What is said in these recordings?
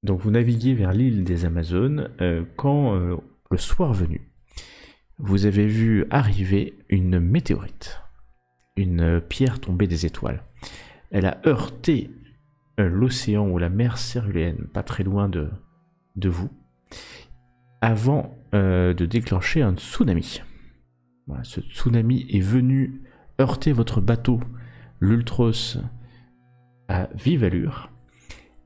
Donc vous naviguiez vers l'île des Amazones quand le soir venu, vous avez vu arriver une météorite, une pierre tombée des étoiles. Elle a heurté l'océan ou la mer Céruléenne, pas très loin de vous, avant de déclencher un tsunami. Voilà, ce tsunami est venu heurter votre bateau, l'Ultros, à vive allure.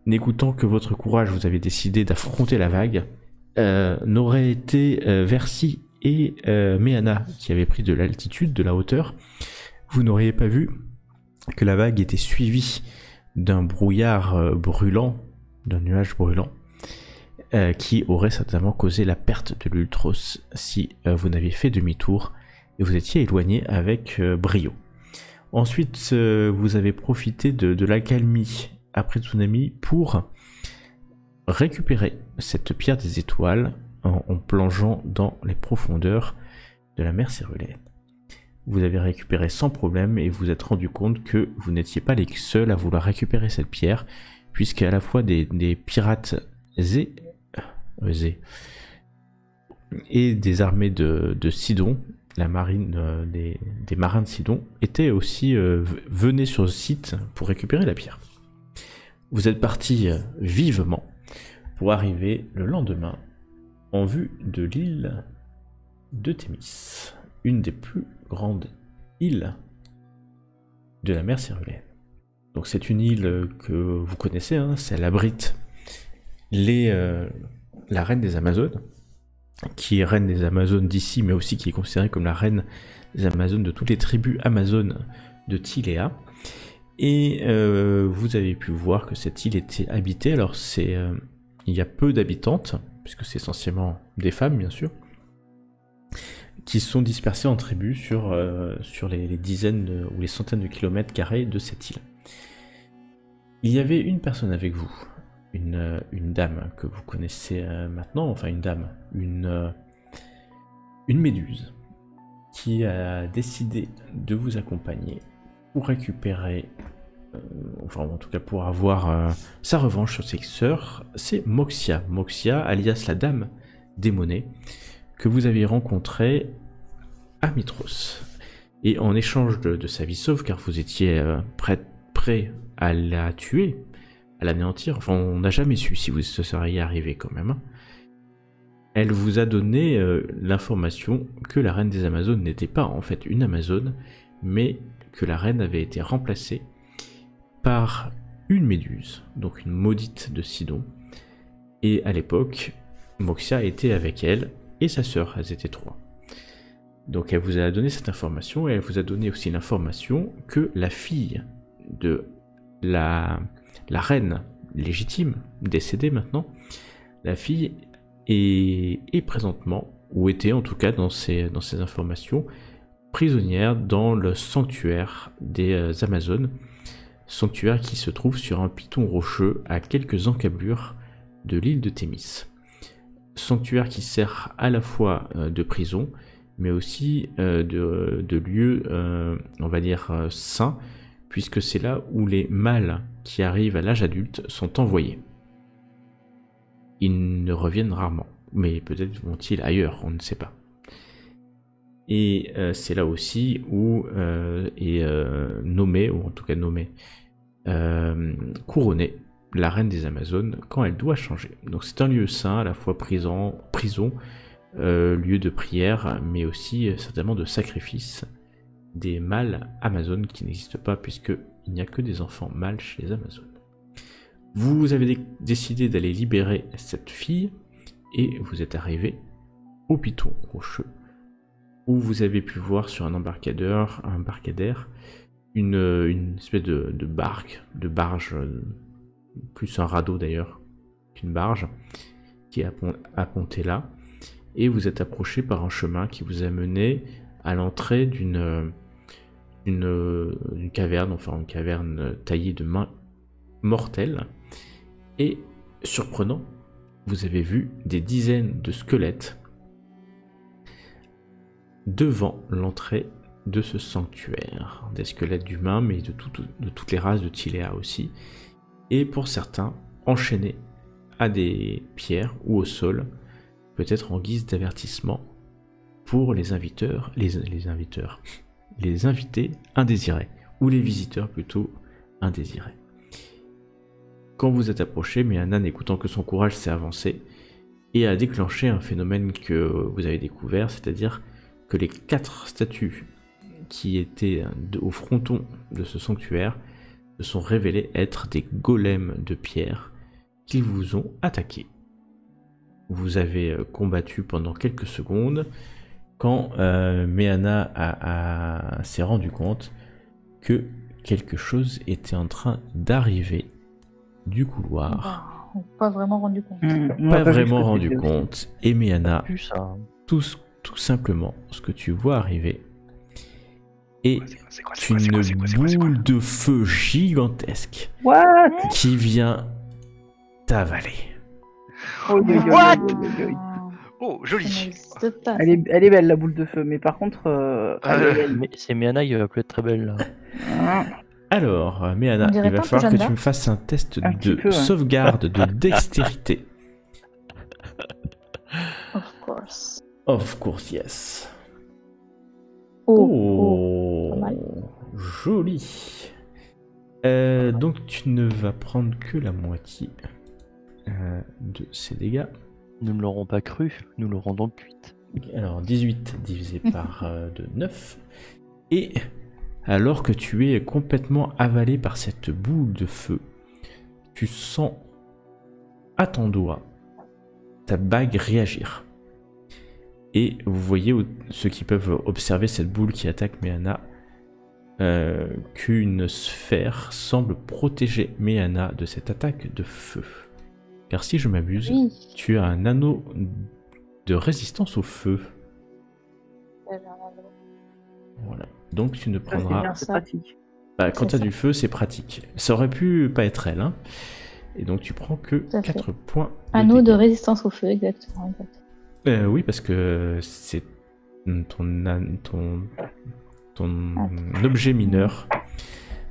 N'écoutant que votre courage, vous avez décidé d'affronter la vague. N'aurait été Versi et Meana qui avaient pris de l'altitude, de la hauteur, vous n'auriez pas vu que la vague était suivie d'un brouillard brûlant, d'un nuage brûlant, qui aurait certainement causé la perte de l'Ultros si vous n'aviez fait demi-tour et vous étiez éloigné avec brio. Ensuite, vous avez profité de l'accalmie après tsunami pour récupérer cette pierre des étoiles en plongeant dans les profondeurs de la mer Céruléenne. Vous avez récupéré sans problème et vous êtes rendu compte que vous n'étiez pas les seuls à vouloir récupérer cette pierre, puisqu'à la fois des pirates et des armées de Sidon, la marine des marins de Sidon, étaient aussi venaient sur le site pour récupérer la pierre. Vous êtes partis vivement pour arriver le lendemain en vue de l'île de Thémis, une des plus grandes îles de la mer Céruléenne. Donc c'est une île que vous connaissez, hein, elle abrite la reine des Amazones, qui est reine des Amazones d'ici, mais aussi qui est considérée comme la reine des Amazones de toutes les tribus amazones de Tiléa. Et vous avez pu voir que cette île était habitée. Alors il y a peu d'habitantes, puisque c'est essentiellement des femmes bien sûr, qui sont dispersées en tribus sur les dizaines ou les centaines de kilomètres carrés de cette île. Il y avait une personne avec vous, une dame que vous connaissez maintenant, enfin une dame, une méduse, qui a décidé de vous accompagner pour récupérer, enfin en tout cas pour avoir sa revanche sur ses sœurs. C'est Moxia, alias la dame démonée, que vous avez rencontrée à Mitros. Et en échange de sa vie sauve, car vous étiez prêt à la tuer, à l'anéantir, enfin on n'a jamais su si vous se seriez arrivé quand même, elle vous a donné l'information que la reine des Amazones n'était pas en fait une Amazone, mais que la reine avait été remplacée par une méduse, donc une maudite de Sidon, et à l'époque, Moxia était avec elle et sa sœur, elles étaient trois. Donc elle vous a donné cette information, et elle vous a donné aussi l'information que la fille de la reine légitime, décédée maintenant, la fille est présentement, ou était en tout cas dans ces informations, prisonnière dans le sanctuaire des Amazones, sanctuaire qui se trouve sur un piton rocheux à quelques encablures de l'île de Thémis. Sanctuaire qui sert à la fois de prison, mais aussi de lieu, on va dire, sain, puisque c'est là où les mâles qui arrivent à l'âge adulte sont envoyés. Ils ne reviennent rarement, mais peut-être vont-ils ailleurs, on ne sait pas. Et c'est là aussi où est nommée, ou en tout cas nommée, couronnée, la reine des Amazones quand elle doit changer. Donc c'est un lieu saint, à la fois prison, lieu de prière, mais aussi certainement de sacrifice des mâles Amazones qui n'existent pas, puisqu'il n'y a que des enfants mâles chez les Amazones. Vous avez décidé d'aller libérer cette fille, et vous êtes arrivé au piton rocheux, où vous avez pu voir sur un embarcadère, une espèce de barge, plus un radeau d'ailleurs qu'une barge, qui est appontée là, et vous êtes approché par un chemin qui vous a mené à l'entrée d'une caverne, enfin une caverne taillée de mains mortelles, et surprenant, vous avez vu des dizaines de squelettes devant l'entrée de ce sanctuaire, des squelettes d'humains, mais de toutes les races de Tiléa aussi, et pour certains enchaînés à des pierres ou au sol, peut-être en guise d'avertissement pour les inviteurs, les invités indésirés, ou les visiteurs plutôt indésirés. Quand vous êtes approché, Meana, n'écoutant que son courage, s'est avancé et a déclenché un phénomène que vous avez découvert, c'est-à-dire que les 4 statues qui étaient au fronton de ce sanctuaire se sont révélés être des golems de pierre qui vous ont attaqué. Vous avez combattu pendant quelques secondes quand Meana s'est rendu compte que quelque chose était en train d'arriver du couloir. Pas vraiment rendu compte. Pas vraiment rendu compte. Et Meana, tout simplement, ce que tu vois arriver est une boule de feu gigantesque qui vient t'avaler. What? Oh, joli. Elle est belle la boule de feu, mais par contre, c'est Meana, il va plus être très belle là. Alors, Meana, il va falloir que tu me fasses un test de sauvegarde de dextérité. Of course. Of course, yes. Oh, pas mal. Joli. Donc tu ne vas prendre que la moitié de ces dégâts. Nous ne l'aurons pas cru, nous l'aurons donc cuite. Alors 18 divisé par 9. Et alors que tu es complètement avalé par cette boule de feu, tu sens à ton doigt ta bague réagir. Et vous voyez, ceux qui peuvent observer cette boule qui attaque Meana, qu'une sphère semble protéger Meana de cette attaque de feu. Car si je m'abuse, tu as un anneau de résistance au feu. Voilà. Donc tu ne prendras... C'est pratique. Bah, quand tu as du feu, c'est pratique. Ça aurait pu pas être elle. Hein. Et donc tu prends que 4 points. Anneau de résistance au feu, exactement. Oui, parce que c'est ton objet mineur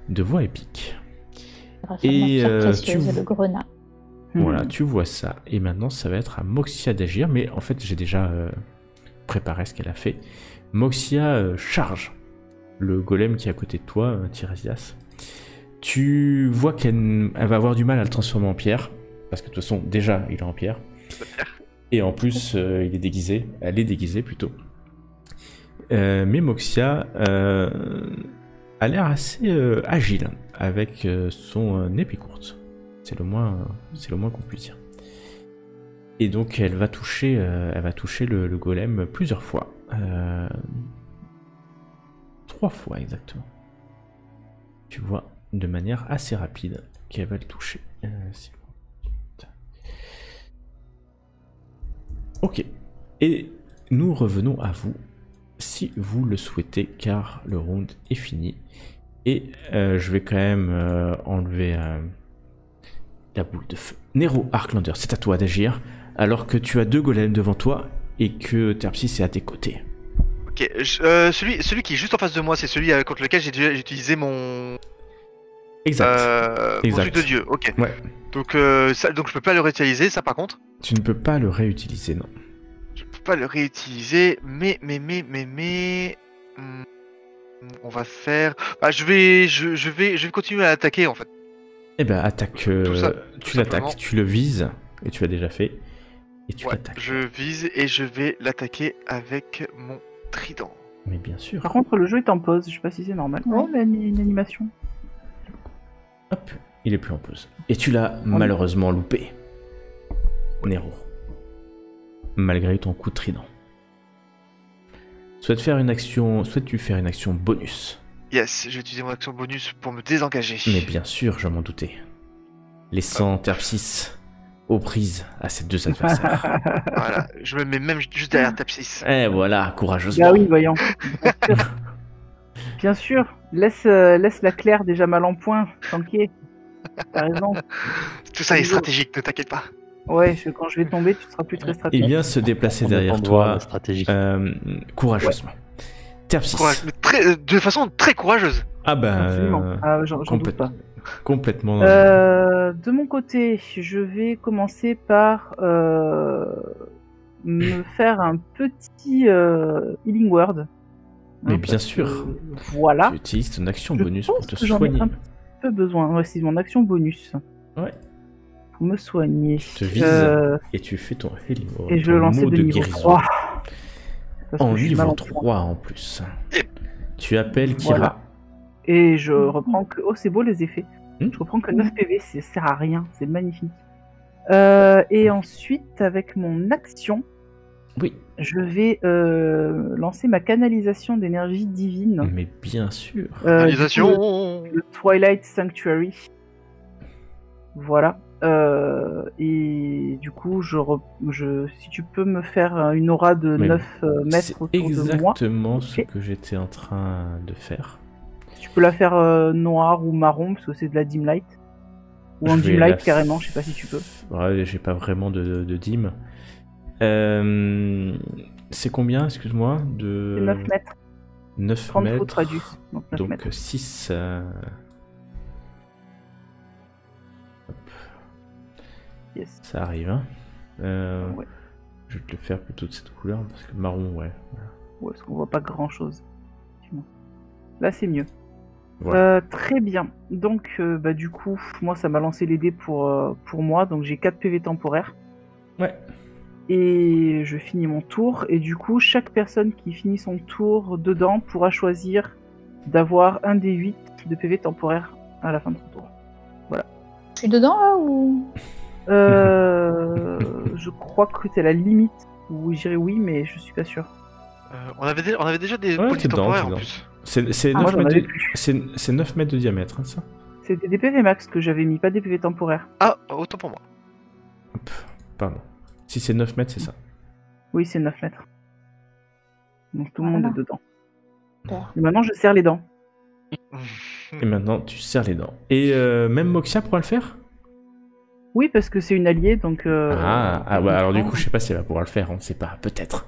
de voix épique. Et le grenat. Voilà, tu vois ça. Et maintenant, ça va être à Moxia d'agir. Mais en fait, j'ai déjà préparé ce qu'elle a fait. Moxia charge le golem qui est à côté de toi, Tiresias. Tu vois qu'elle va avoir du mal à le transformer en pierre. Parce que de toute façon, déjà, il est en pierre. Et en plus, il est déguisé. Elle est déguisée plutôt. Mais Moxia a l'air assez agile avec son épée courte. C'est le moins qu'on puisse dire. Et donc elle va toucher le golem plusieurs fois. 3 fois exactement. Tu vois de manière assez rapide qu'elle va le toucher. Ok. Et nous revenons à vous, si vous le souhaitez, car le round est fini. Et je vais quand même enlever la boule de feu. Nero Arklander, c'est à toi d'agir, alors que tu as 2 golems devant toi et que Terpsis est à tes côtés. Ok, celui qui est juste en face de moi, c'est celui contre lequel j'ai utilisé mon... Exact. Mon truc de dieu, ok. Ouais. Donc je peux pas le réutiliser, ça par contre. Tu ne peux pas le réutiliser, non. Je peux pas le réutiliser, mais... on va faire... Bah, je vais continuer à attaquer en fait. Eh ben attaque, tu l'attaques, tu le vises, et tu l'as déjà fait, et tu l'attaques. Je vise et je vais l'attaquer avec mon trident. Mais bien sûr. Par contre, le jeu est en pause, je sais pas si c'est normal. Oh, une animation. Hop, il est plus en pause. Et tu l'as malheureusement loupé, Nero. Malgré ton coup de trident. Souhaites-tu faire une action bonus? Yes, je vais utiliser mon action bonus pour me désengager. Mais bien sûr, je m'en doutais. Laissant Terpsis aux prises à ces 2 adversaires. Voilà, je me mets même juste derrière Terpsis. Et voilà, courageusement. Ah oui, voyons. Bien sûr, laisse la Claire déjà mal en point, tranquille. T'as raison. Tout ça est stratégique, ne t'inquiète pas. Ouais, quand je vais tomber, tu seras plus très stratégique. Il vient se déplacer derrière toi, courageusement. Ouais. Terpsis. De façon très courageuse. Ah ben, Absolument. J'en doute pas. Complètement. De mon côté, je vais commencer par me faire un petit healing word. Mais Hein, bien parce sûr. que, voilà. Tu utilises ton action Je bonus pense pour te que j'en ai soigner. un petit peu besoin. Ouais, c'est mon action bonus. Ouais. Pour me soigner. Tu te vises et tu fais ton healing. Et je ton le lancer mot de niveau guérison. 3. Parce En que je suis mal niveau en point. 3 en plus. Tu appelles Kira. Voilà. Et je reprends que... Oh, c'est beau les effets. Hmm. Je reprends que 9 PV, ça sert à rien, c'est magnifique. Et ensuite, avec mon action, Oui, je vais lancer ma canalisation d'énergie divine. mais bien sûr. Du coup, Réalisation. le Twilight Sanctuary. Voilà. Et du coup, si tu peux me faire une aura de Mais 9 C'est mètres autour de moi. exactement ce Ok. que j'étais en train de faire. Tu peux la faire noire ou marron, parce que c'est de la dim light. Ou en Je vais dim la light carrément, je sais pas si tu peux. Ouais, j'ai pas vraiment de dim. C'est combien, excuse-moi de... C'est 9 mètres. 9 30 mètres. foot radius. Donc 9 Donc mètres. 6. Yes. Ça arrive. Hein. Ouais. Je vais te le faire plutôt de cette couleur parce que marron, ouais. Ouais, parce qu'on voit pas grand chose. Là, c'est mieux. Voilà. Très bien. Donc, du coup, moi, ça m'a lancé les dés pour moi. Donc, j'ai 4 PV temporaires. Ouais. Et je finis mon tour. Et du coup, chaque personne qui finit son tour dedans pourra choisir d'avoir un des 8 de PV temporaires à la fin de son tour. Je suis dedans là ou Je crois que c'est la limite. Où j'irai oui, mais je suis pas sûr. On avait déjà des Ouais, points t'es dedans, temporaires t'es en dedans. plus. C'est Ah, moi, 9 j'en mètres avais de... plus. c'est 9 mètres de diamètre, hein, ça. C'était des PV max que j'avais mis, pas des PV temporaires. Ah, autant pour moi. Pardon. Si c'est 9 mètres, c'est ça. Oui, c'est 9 mètres. Donc tout le Voilà. monde est dedans. Super. Et maintenant, je serre les dents. Et maintenant, tu serres les dents. Et même Moxia pourra le faire Oui, parce que c'est une alliée, donc... ouais, alors du coup, je sais pas si elle va pouvoir le faire, on sait pas, peut-être.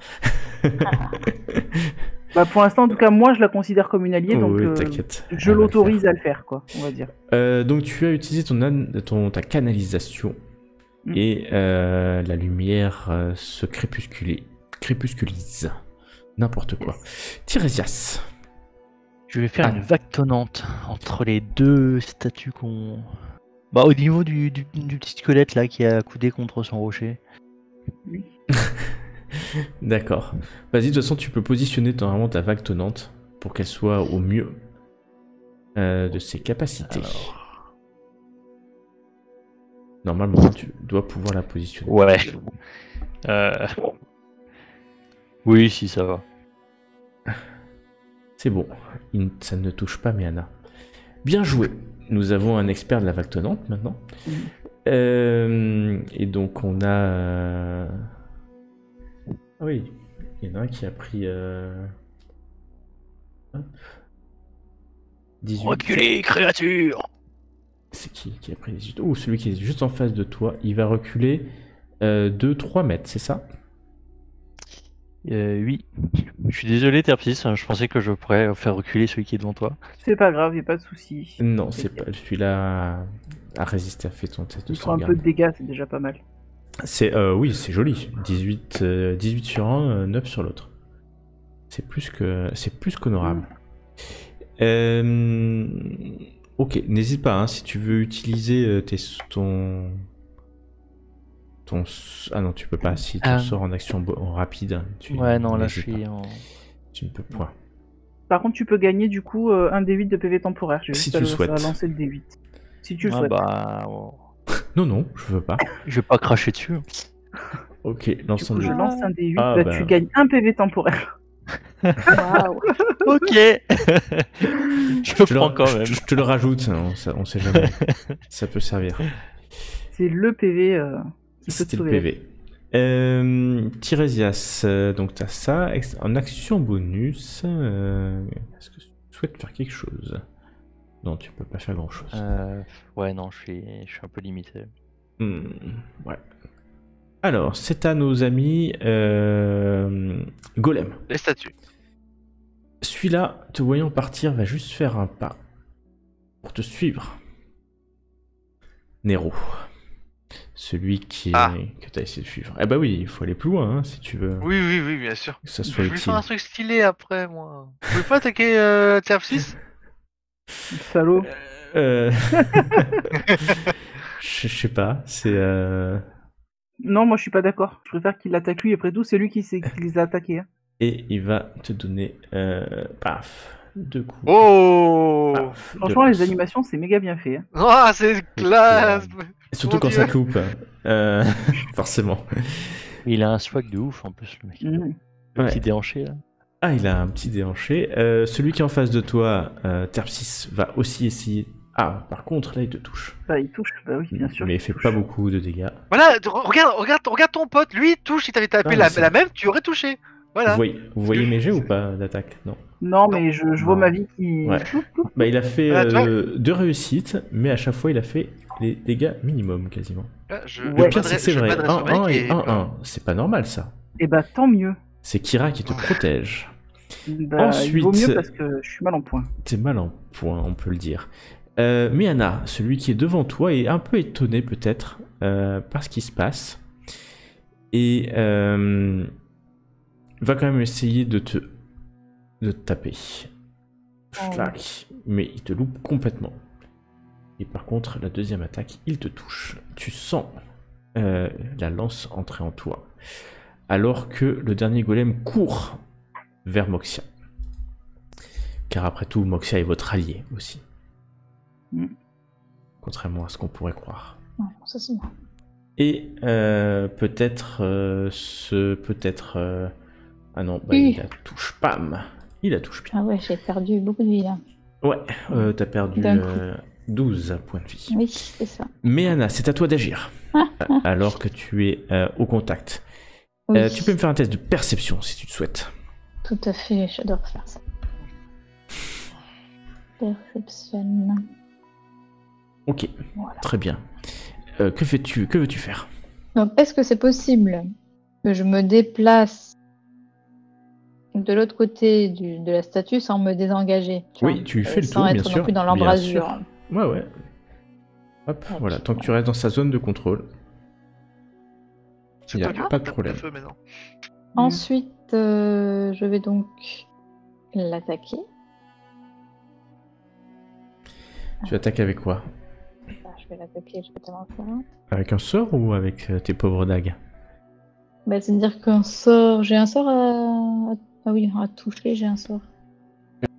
Bah, pour l'instant, en tout cas, moi, je la considère comme une alliée, donc Oui, t'inquiète. je elle va le l'autorise à le faire, quoi, on va dire. faire. Donc tu as utilisé ta canalisation Mm. et la lumière se crépusculise. N'importe quoi. Tirésias. Je vais faire Ah. une vague tonnante entre les deux statues qu'on. Bah, au niveau du petit squelette là qui a accoudé contre son rocher. D'accord. Vas-y, de toute façon, tu peux positionner vraiment ta vague tonnante pour qu'elle soit au mieux de ses capacités. Alors. Normalement, tu dois pouvoir la positionner. Ouais. Oui, si ça va. C'est bon, ça ne touche pas Miana. Bien joué. Nous avons un expert de la vague tonnante maintenant. Et donc on a... Ah oui, il y en a un qui a pris... hop. 18. Reculez, créature! C'est qui a pris 18? Oh, celui qui est juste en face de toi, il va reculer de 3 mètres, c'est ça? Oui. Je suis désolé, Terpsis, hein, je pensais que je pourrais faire reculer celui qui est devant toi. C'est pas grave, y a pas de souci. Non, c'est pas celui-là à résister à fait ton test de Il faut un peu sauvegarde. de dégâts, c'est déjà pas mal. Oui, c'est joli. 18 sur un, 9 sur l'autre. C'est plus qu'honorable. Ok, n'hésite pas, hein, si tu veux utiliser Ah non, tu peux pas. Si ton sort en action en rapide, Ouais, non, là je n'hésites suis pas. en. Tu ne peux point. Par contre, tu peux gagner du coup un D8 de PV temporaire. J'ai Si juste tu le à souhaites. lancer le D8. Si tu le Ah souhaites. bah. Oh. Non, je veux pas. Je vais pas cracher dessus. Ok, Du l'ensemble coup, je de... lance un D8, Ah, bah, bah. tu gagnes un PV temporaire. Waouh. Ok. Je prends quand même. Je te le rajoute, hein, on sait jamais. Ça peut servir. C'est le PV qui peut te C'était le sauver. PV. Tirésias, donc t'as ça. En action bonus, est-ce que tu souhaites faire quelque chose? Non, tu peux pas faire grand chose. Ouais, non, je suis un peu limité. Ouais. Alors, c'est à nos amis Golem. Les statues. Celui-là, te voyant partir, va juste faire un pas pour te suivre. Nero. Celui qui Ah. que tu as essayé de suivre. Eh bah oui, il faut aller plus loin hein, si tu veux Oui, bien sûr. que ça Je soit voulais faire utile. un truc stylé après, moi. Vous pouvez pas attaquer Terf 6? Salaud. Euh... je sais pas, c'est... Non, moi je suis pas d'accord. Je préfère qu'il l'attaque lui. Après tout, c'est lui qui les a attaqués. Hein. Et il va te donner... paf, 2 coups. Oh Paf, Franchement, de les lance. animations, c'est méga bien fait. Hein. Ah, c'est classe. Et surtout Mon quand Dieu. ça coupe. Forcément. Il a un swag de ouf en plus, le mec. Mhm. Le Ouais. petit déhanché là. Ah, il a un petit déhanché. Celui qui est en face de toi, Terpsis, va aussi essayer... Ah, par contre, là, il te touche. Bah, il touche. Bah oui, bien sûr. Mais il qu'il fait touche. pas beaucoup de dégâts. Voilà, regarde ton pote, lui il touche, si t'avais tapé Ah, la, c'est- la même, tu aurais touché. Voilà. Vous voyez mes jets ou pas d'attaque? Non. Non, mais je vois Non. ma vie qui. Ouais. Bah, il a fait Ah, tu vois 2 réussites, mais à chaque fois, il a fait les dégâts minimum, quasiment. Ah, je Le Ouais. pire, c'est que c'est je vrai. m'adresse au 1-1 mec et 1-1. C'est pas normal, ça. Et bah, tant mieux. C'est Kira qui te protège. Bah, Ensuite- il vaut mieux parce que je suis mal en point. T'es mal en point, on peut le dire. Miana, celui qui est devant toi, est un peu étonné peut-être par ce qui se passe. Et va quand même essayer de te taper. Oh. Schlack. Mais il te loupe complètement. Et par contre, la deuxième attaque, il te touche. Tu sens la lance entrer en toi. Alors que le dernier golem court vers Moxia. Car après tout, Moxia est votre allié aussi. Mm. Contrairement à ce qu'on pourrait croire. Ouais, ça c'est bon. Et peut-être ah non, bah, Oui. il la touche. Pam. Il la touche bien. Ah ouais, j'ai perdu beaucoup de vie là. Ouais, t'as perdu D'un coup. 12 points de vie. Oui, c'est ça. Méana, c'est à toi d'agir. Ah, Alors que tu es au contact. Oui, Tu peux me faire un test de perception si tu le souhaites. tout à fait, j'adore faire ça. Perception. Ok, Voilà. très bien. Que fais-tu? Que veux-tu faire? Donc, est-ce que c'est possible que je me déplace de l'autre côté de la statue sans me désengager Oui, vois, tu et fais le sans tour, être bien non sûr. plus dans Bien l'embrasure. sûr. Ouais, ouais. Hop, Ok. voilà. Tant que tu restes dans sa zone de contrôle, C'est il n'y a toi qui pas de tapes problème. le feu maintenant. Ensuite, je vais donc l'attaquer. Tu attaques avec quoi? Bah, je vais l'attaquer, je vais tellement le faire. Avec un sort ou avec tes pauvres dagues? Bah, c'est-à-dire qu'un sort. J'ai un sort à. Ah oui, à toucher, j'ai un sort.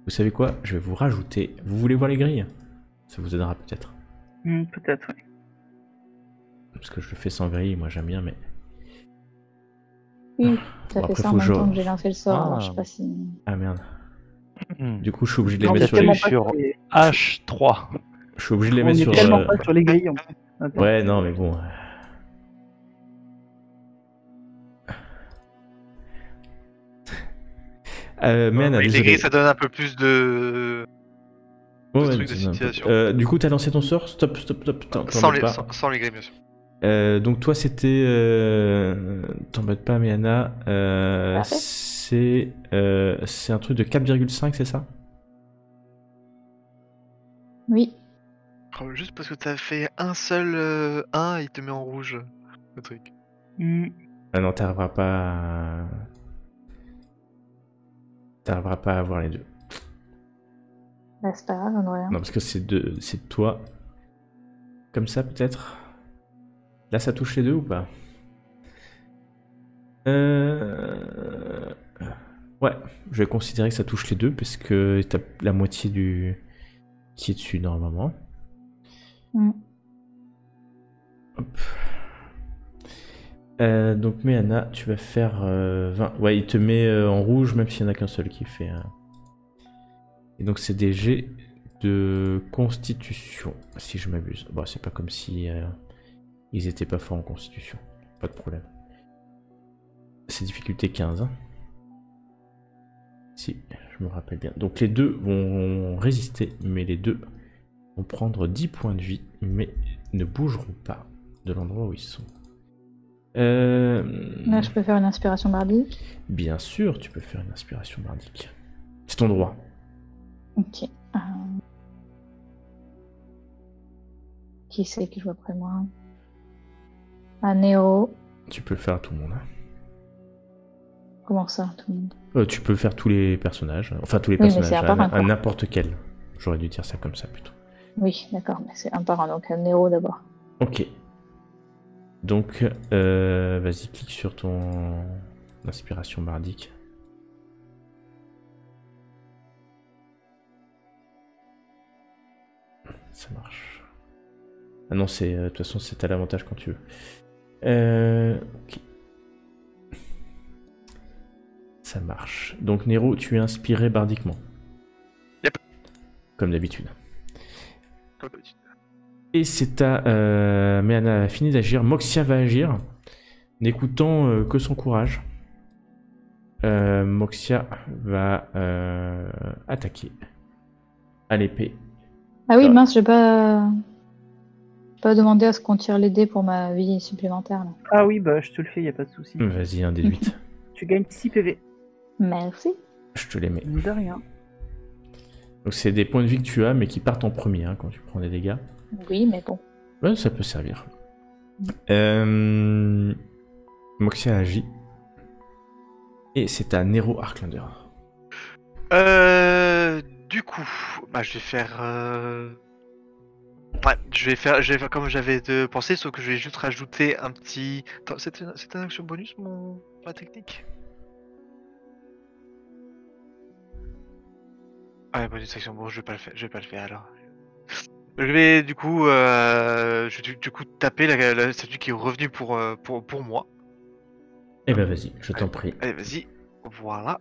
Vous savez quoi? Je vais vous rajouter. Vous voulez voir les grilles? Ça vous aidera peut-être. Peut-être, oui. Parce que je le fais sans grille, moi j'aime bien, mais. Oui, ça Bon, fait après, ça en faut même que temps je- que j'ai lancé le sort, alors Ah. je sais pas si. Ah merde. Hmm. Du coup, je suis obligé de les Non, mettre mais sur tellement les. pas sur- les- H3. Je suis obligé de les On mettre est sur. tellement pas sur les grilles. En fait. Attends. Ouais, non, mais bon. Mais Anna, Les désolé. grilles, ça donne un peu plus de. Ouais, trucs de c'est un peu- situation. du coup, t'as lancé ton sort? Stop. Sans les, pas. sans les grilles, bien sûr. Donc toi, c'était... T'embête pas, Méana. Parfait. C'est un truc de 4,5, c'est ça? Oui. Oh, juste parce que t'as fait un seul 1, il te met en rouge. Le truc. Ah non, t'arriveras pas à... T'arriveras pas à avoir les deux. Bah, c'est pas grave, j'en aurais un. Non, parce que c'est de toi. Comme ça, peut-être? Là, ça touche les deux ou pas? Ouais, je vais considérer que ça touche les deux, parce que t'as la moitié du... qui est dessus, normalement. Mm. Hop. Donc, Méana, tu vas faire 20. Ouais, il te met en rouge, même s'il n'y en a qu'un seul qui fait. Et donc, c'est des jets de constitution, si je m'abuse. Bon, c'est pas comme si ils étaient pas forts en constitution. Pas de problème. C'est difficulté 15. Hein. Si, je me rappelle bien. Donc, les deux vont résister, mais les deux vont prendre 10 points de vie, mais ne bougeront pas de l'endroit où ils sont. Là, je peux faire une inspiration bardique. Bien sûr, tu peux faire une inspiration bardique. C'est ton droit. Ok. Qui c'est qui joue après moi? Un Nero. Tu peux le faire à tout le monde. Comment ça, tout le monde? Tu peux faire tous les personnages. Enfin, tous les Oui, mais personnages. c'est à part un, À quoi. n'importe quel. J'aurais dû dire ça comme ça plutôt. Oui, d'accord, mais c'est un par un, donc un Nero d'abord. Ok. Donc, vas-y, clique sur ton inspiration bardique. Ça marche. Ah non, c'est de toute façon, c'est à l'avantage quand tu veux. Ok. Ça marche. Donc, Nero, tu es inspiré bardiquement. Yep. Comme d'habitude. Et c'est à... mais Anna a fini d'agir. Moxia va agir, n'écoutant que son courage. Moxia va attaquer à l'épée. Ah oui, mince, j'ai pas demandé à ce qu'on tire les dés pour ma vie supplémentaire. Là. Ah oui, bah je te le fais, y a pas de souci. Vas-y, un des 8. Tu gagnes 6 PV. Merci. Je te les mets. De rien. Donc c'est des points de vie que tu as, mais qui partent en premier hein, quand tu prends des dégâts. Oui, mais bon. Ouais, ça peut servir. Moxia agit. Et c'est à Nero Arklander. Du coup, bah, je vais faire. Ouais, je vais faire comme j'avais pensé, sauf que je vais juste rajouter un petit. Attends, c'était un action bonus, ma technique? Ouais, bonus action, bon, je vais pas le faire alors. Je vais du coup, taper la statue qui est revenue pour moi. Eh ben vas-y, je t'en prie. Allez, vas-y, voilà.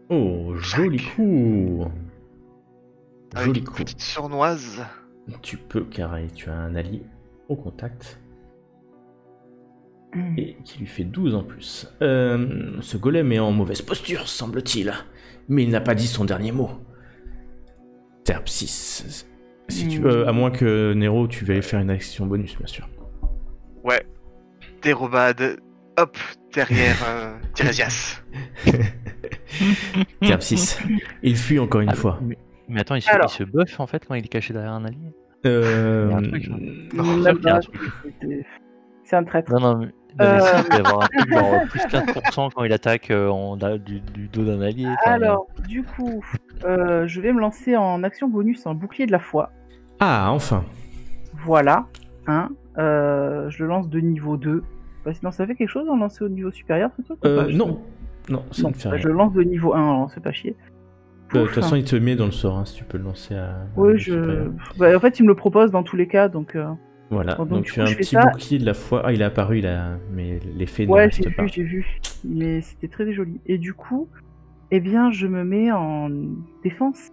Oh, joli coup. Avec Joli une coup. petite sournoise. Tu peux, car tu as un allié au contact. Et qui lui fait 12 en plus. Ce golem est en mauvaise posture, semble-t-il. Mais il n'a pas dit son dernier mot. Terpsis. Si tu veux, à moins que Nero, tu veuilles faire une action bonus, bien sûr. Ouais. Dérobade. Hop, derrière Tiresias. Terpsis. Il fuit encore une fois. Mais attends, il se buff en fait quand il est caché derrière un allié. Il y a un truc, hein. Non, ça, il y a un truc. C'est un traître. Non, mais il va y avoir un truc genre plus 15% quand il attaque du dos d'un allié. Enfin, Alors, du coup, je vais me lancer en action bonus en bouclier de la foi. Ah, enfin. Voilà. Hein. Je le lance de niveau 2. Bah, sinon, ça fait quelque chose d'en lancer au niveau supérieur, ce truc ou pas Non. Non, ça Non, ne fait bah, rien. je lance de niveau 1, alors c'est pas chier. De toute façon, il te met dans le sort, hein, si tu peux le lancer à... Oui, bah, en fait, il me le propose dans tous les cas, donc... Voilà, donc, donc du tu coup, as un je fais petit ça. bouclier de la foi. Ah, il est apparu, mais l'effet ne Ouais, reste pas. j'ai vu. Mais c'était très joli. Et du coup, eh bien, je me mets en défense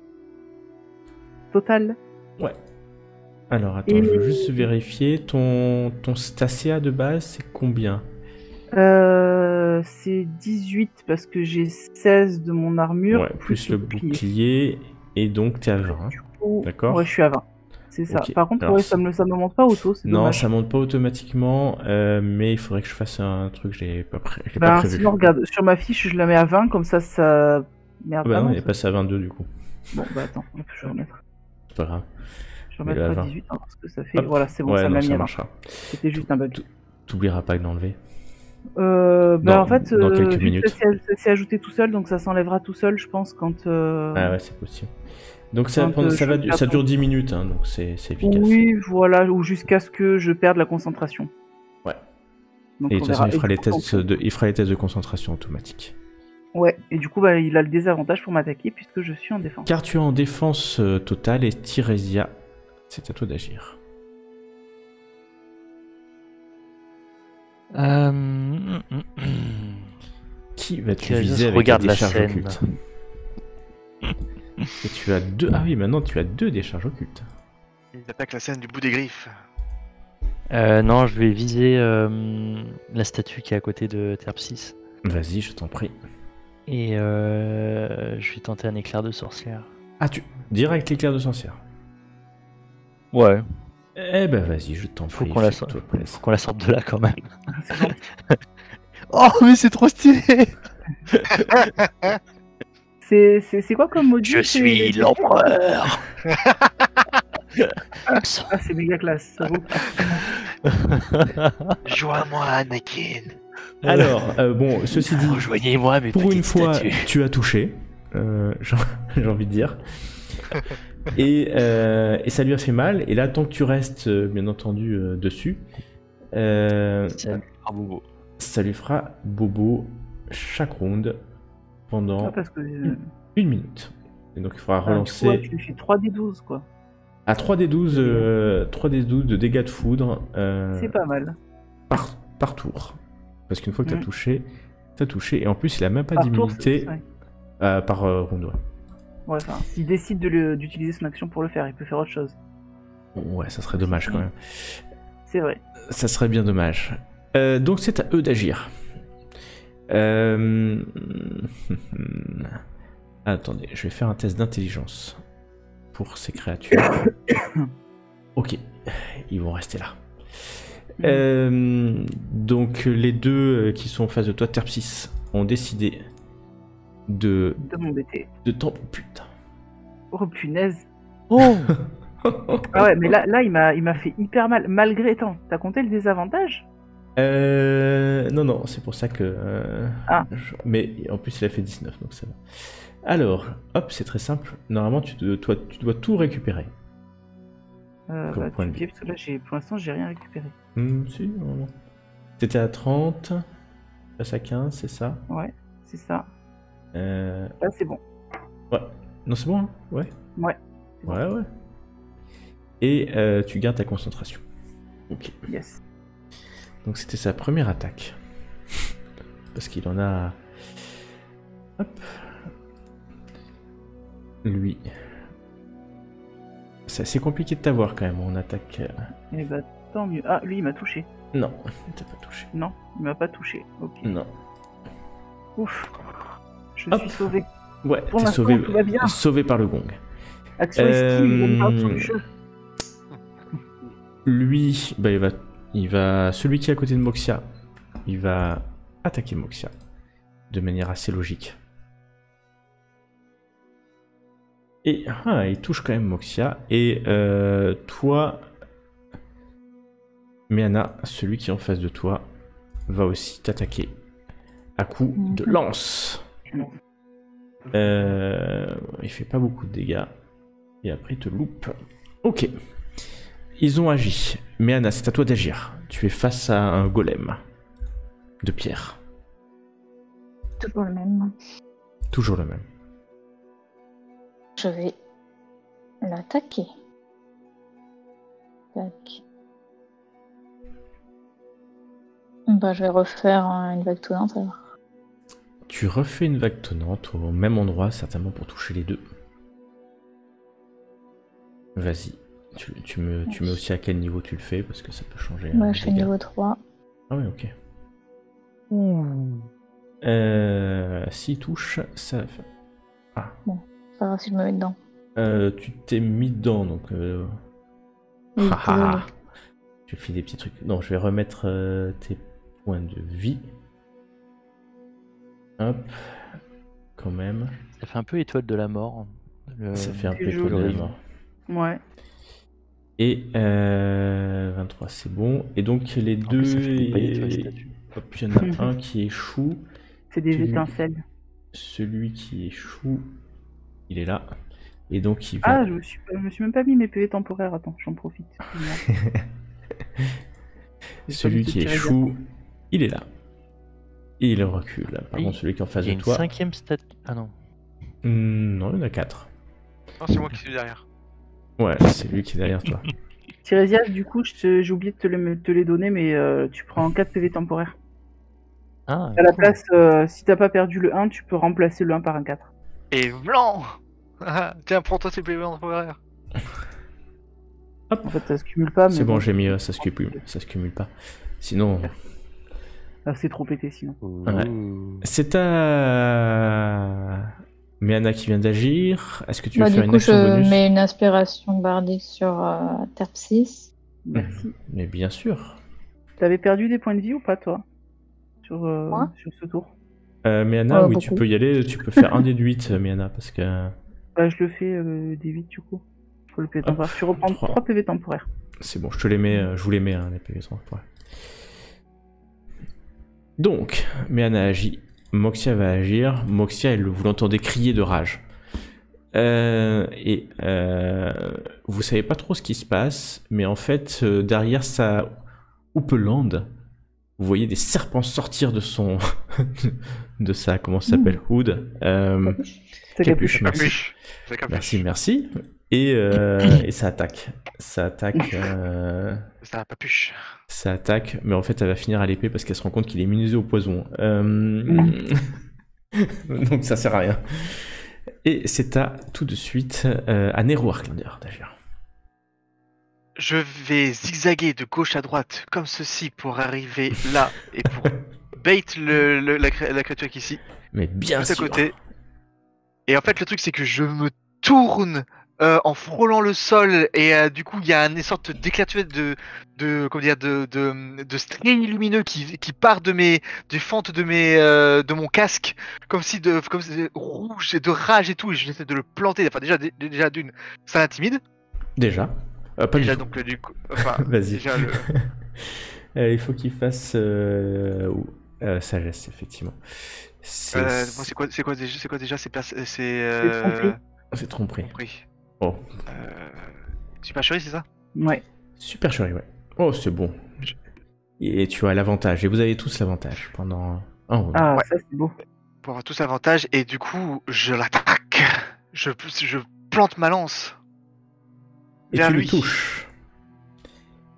totale. Ouais. Alors, attends, je veux juste vérifier. Ton Stasia de base, c'est combien? C'est 18 parce que j'ai 16 de mon armure. Ouais, plus le bouclier. Et donc, t'es à 20. D'accord. Ouais, je suis à 20. C'est ça. Ok. Par contre, Alors, ouais, ça me monte pas auto. Non, dommage. ça monte pas automatiquement, mais il faudrait que je fasse un truc, je l'ai pas prévu. Sinon, regarde, sur ma fiche, je la mets à 20, comme ça. Merde, Ah bah non, non, il est passé à 22 du coup. Bon, bah attends, hop, je vais remettre. C'est pas grave. Je vais Mais remettre là, à 20. 18, hein, parce que ça fait. Hop. Voilà, c'est bon, Ouais, ça non, m'a mis ça à 20. marchera. C'était juste un bug. T'oublieras pas de l'enlever. En fait, dans quelques vu que minutes. ça s'est ajouté tout seul, donc ça s'enlèvera tout seul, je pense, quand. Ah ouais, c'est possible. Donc ça Quand, ça dure 10 minutes, hein, donc c'est efficace. Oui, voilà, ou jusqu'à ce que je perde la concentration. Ouais. Donc, Et de on toute façon, verra. il fera les du coup, tests de concentration automatiques. Ouais, et du coup, bah, il a le désavantage pour m'attaquer puisque je suis en défense. Car tu es en défense totale et Tiresia, c'est à toi d'agir. Qui vas-tu Tiresia viser avec regarde la la décharge scène. occulte? Et tu as deux. Ah oui, maintenant tu as 2 décharges occultes. Il attaque la scène du bout des griffes. Non, je vais viser la statue qui est à côté de Terpsis. Vas-y, je t'en prie. Et je vais tenter un éclair de sorcière. Ah, direct l'éclair de sorcière. Ouais, Eh ben vas-y, je t'en faut prie. qu'on la fais-toi sorte. plaisir. Faut qu'on la sorte de là quand même. C'est bon. Oh, mais c'est trop stylé! C'est quoi comme module? Je suis l'empereur! Ah, c'est méga classe, ça vaut. Joins-moi, Anakin. Alors, bon, ceci dit, Rejoignez-moi, mes pour une petites fois, statues. tu as touché, j'ai envie de dire. Et ça lui a fait mal. Et là, tant que tu restes, bien entendu, dessus, Salut, Bobo. ça lui fera bobo chaque round pendant Parce que. 1 minute. Et donc, il faudra Du coup, relancer tu lui fais 3d12, quoi. à 3d12, 3d12 de dégâts de foudre C'est pas mal. par tour. Parce qu'une fois que tu as Mm. touché, t'as touché. Et en plus, il a même pas Par tour, d'immunité ouais. par round. Ouais. Ouais, enfin, s'il décide d'utiliser son action pour le faire, il peut faire autre chose. Ouais, ça serait dommage quand même. C'est vrai. Ça serait bien dommage. Donc c'est à eux d'agir. Attendez, je vais faire un test d'intelligence pour ces créatures. Ok, ils vont rester là. Donc les deux qui sont en face de toi, Terpsis, ont décidé de De m'embêter. Putain. Oh punaise. Oh Ah ouais, mais là il m'a fait hyper mal. Malgré. Attends, t'as compté le désavantage? Non, c'est pour ça que... Ah. Mais en plus, il a fait 19, donc ça va. Alors, hop, c'est très simple. Normalement, tu dois tout récupérer. Comme point de vie. Parce que là, pour l'instant, j'ai rien récupéré. Si, normalement. T'étais à 30, passe à 15, c'est ça? Ouais, c'est ça. Euh... Là, c'est bon. Ouais. Non, c'est bon, hein? Ouais. Ouais. C'est bon. Ouais. Et tu gardes ta concentration. Ok. Yes. Donc c'était sa première attaque. Parce qu'il en a... Hop. Lui. C'est assez compliqué de t'avoir quand même en attaque. Eh bah, tant mieux. Ah, lui, il m'a touché. Non, il t'a pas touché. Non, il m'a pas touché. Ok. Non. Ouf. Je Hop. suis sauvé. Ouais, Pour t'es l'instant, sauvé, tout va bien. sauvé par le gong. Action esquive, il va me faire du jeu. Lui, bah il va... Celui qui est à côté de Moxia, il va attaquer Moxia. De manière assez logique. Et il touche quand même Moxia. Et toi, Miana, celui qui est en face de toi, va aussi t'attaquer à coup de lance. Il fait pas beaucoup de dégâts. Et après il te loupe. Ok. Ils ont agi. Miana, c'est à toi d'agir. Tu es face à un golem de pierre. Toujours le même. Toujours le même. Je vais l'attaquer. Tac. Bah, je vais refaire une vague tonnante alors. Tu refais une vague tonnante au même endroit, certainement pour toucher les deux. Vas-y. Tu mets aussi à quel niveau tu le fais, parce que ça peut changer. Bah, je fais niveau 3. Ah ouais, ok. S'il touche, ça... Pas grave si je me mets dedans. Tu t'es mis dedans, donc... Oui, Haha. désolé. Je fais des petits trucs. Non, je vais remettre tes points de vie. Hop. Quand même. Ça fait un peu étoile de la mort. Ça fait un peu c'est étoile de la joli. mort. Ouais. Et 23, c'est bon. Et donc les En plus, ça fait des deux... paillettes sur les statues. Hop, il y en a un qui échoue. C'est des Celui- étincelles. Celui qui échoue, il est là. Et donc il va... Ah, je me suis même pas mis mes PV temporaires. Attends, j'en profite. Excuse-moi. J'ai Celui pas mis qui de tirer échoue, il est là. Et il recule. Par Oui, contre, celui qui est en face Il y a de une toi... cinquième statue. Ah non. Non, il y en a 4. Non, c'est moi qui suis derrière. Ouais, c'est lui qui est derrière toi. Tirésias, du coup, j'ai oublié de te les donner, mais tu prends 4 PV temporaires. Ah, À la place, si t'as pas perdu le 1, tu peux remplacer le 1 par un 4. Et blanc. Tiens, prends-toi tes PV en temporaire. En fait, ça se cumule pas, mais C'est bon, j'ai mis ça se cumule pas. Sinon, Ah, c'est trop pété sinon. Ouais. c'est à Miana qui vient d'agir. Est-ce que tu veux Bah, faire du une coup, action je bonus? mets une inspiration bardique sur Terpsis. Merci. Mais bien sûr. T'avais perdu des points de vie ou pas, toi Moi sur ce tour? Miana, oui, tu beaucoup. peux y aller. Tu peux faire un des 8, Miana, parce que... Bah, je le fais des 8 du coup. Pour le PV temporaire. Tu reprends 3 PV temporaires. C'est bon, je te les mets, je vous les mets, hein, les PV temporaires. Donc, Méana agit. Moxia va agir. Moxia, vous l'entendez crier de rage. Vous savez pas trop ce qui se passe, mais en fait, derrière sa houpelande, vous voyez des serpents sortir de son... de sa... comment ça s'appelle? Hood. Capuche, merci. C'est capuche. Merci. Et ça attaque. Ça attaque... C'est un papuche. Ça attaque, mais en fait, elle va finir à l'épée parce qu'elle se rend compte qu'il est immunisé au poison. Donc ça sert à rien. Et c'est à tout de suite à Nero Arclander d'agir. Je vais zigzaguer de gauche à droite comme ceci pour arriver là et pour bait la créature qui est ici, Mais bien juste à sûr. côté. Et en fait, le truc, c'est que je me tourne en frôlant le sol et du coup, il y a une sorte d'éclatement de string lumineux qui part des fentes de mon casque, comme si rouge et de rage et tout. Et j'essaie de le planter. Enfin, déjà d'une, ça l'intimide. Déjà. Pas Déjà, du tout. donc du coup, enfin, Vas-y. déjà Il faut qu'il fasse sagesse, effectivement. bon, c'est quoi déjà C'est tromperie. compris. Oh. Supercherie, c'est ça? Ouais. Super chérie, ouais. Oh, c'est bon. Et tu as l'avantage. Et vous avez tous l'avantage pendant un round. Ah, Ouais. ça c'est beau. Pour avoir tous avantages, et du coup, je l'attaque. Je plante ma lance Et vers tu le lui. touches.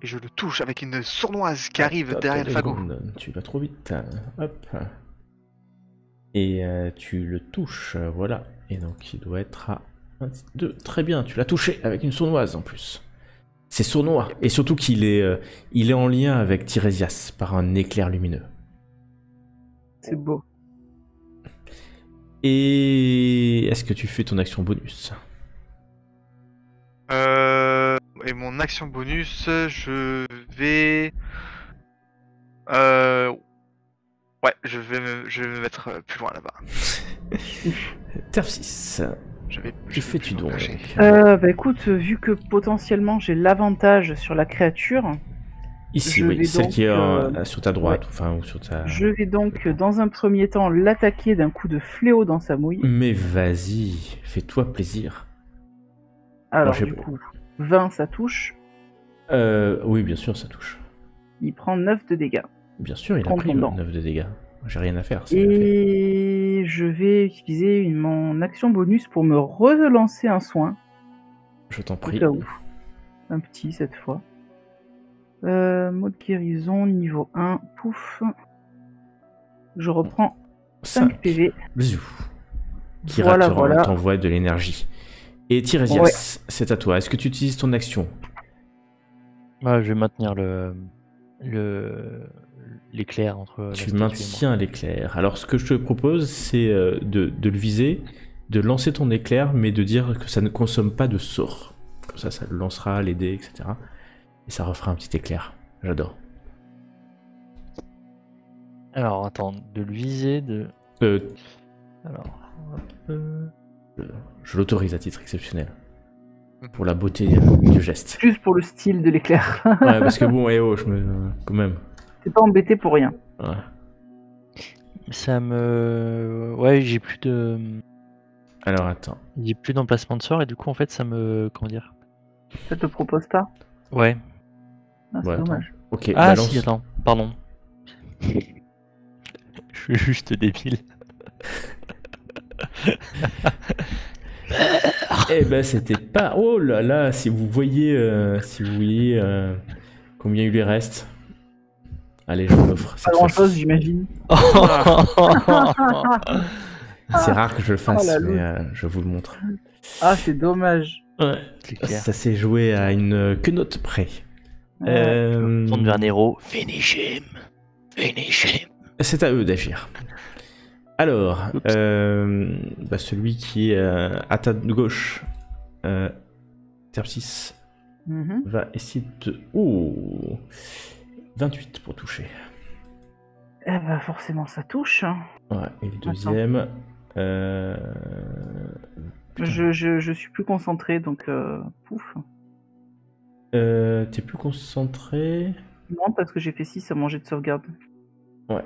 Et je le touche avec une sournoise qui arrive Attends, derrière le deux fagot. secondes. Tu vas trop vite. Hop. Et tu le touches. Voilà. Et donc, il doit être à 22. Très bien, tu l'as touché avec une sournoise en plus. C'est sournois. Et surtout qu'il est en lien avec Tirésias par un éclair lumineux. C'est beau. Et est-ce que tu fais ton action bonus? Et mon action bonus, je vais... Ouais, je vais me mettre plus loin là-bas. Terpsis, que fais-tu donc? Bah écoute, vu que potentiellement j'ai l'avantage sur la créature, Ici, je oui, vais celle donc, qui est sur ta droite, enfin, ou sur ta... je vais donc dans un premier temps l'attaquer d'un coup de fléau dans sa mouille. Mais vas-y, fais-toi plaisir. Alors j'ai du pas- coup, 20 ça touche, Oui, bien sûr, ça touche. il prend 9 de dégâts. Bien sûr, il a pris Contondant. 9 de dégâts. J'ai rien à faire, c'est bien fait. Et je vais utiliser mon action bonus pour me relancer un soin, Je t'en au prie. cas où. Un petit cette fois. Mode guérison, niveau 1, pouf. Je reprends 5 PV. Bisous. Kira t'envoie de l'énergie. Et Tirésias, Ouais. c'est à toi. Est-ce que tu utilises ton action? Ouais, je vais maintenir l'éclair entre la Tu statue et moi. maintiens l'éclair. Alors, ce que je te propose, c'est de le viser, de lancer ton éclair, mais de dire que ça ne consomme pas de sort. Comme ça le lancera, les dés, etc. Et ça refera un petit éclair. J'adore. Alors, attends, de le viser, de... Alors, hop, Je l'autorise à titre exceptionnel. Pour la beauté du geste. Juste pour le style de l'éclair. Ouais, parce que bon, quand même. T'es pas embêté pour rien. Ouais. ça me... Ouais, j'ai plus de... Alors, attends. J'ai plus d'emplacement de sort et du coup, en fait, ça me... Comment dire? Ça te propose pas? Ouais. Ah, c'est Ouais, dommage. Ok, Ah balance. si, attends, pardon. Je suis juste débile. Eh ben, c'était pas... Oh là là, si vous voyez combien il lui reste. Allez, je vous l'offre. Pas cette grand fois-ci. chose, j'imagine. C'est rare que je le fasse, Oh la mais louche. je vous le montre. Ah, c'est dommage. Ouais. C'est clair. Ça s'est joué à une quenotte près. Je tourne vers Nero. Finish him. Finish him. C'est à eux d'agir. Alors, celui qui est à ta gauche, Terpsis, Mhm. va essayer de... Oh 28 pour toucher. Eh ben, forcément, ça touche. Hein. Ouais, et le deuxième... Putain. Je suis plus concentré, donc pouf. T'es plus concentré. Non, parce que j'ai fait 6 à manger de sauvegarde. Ouais.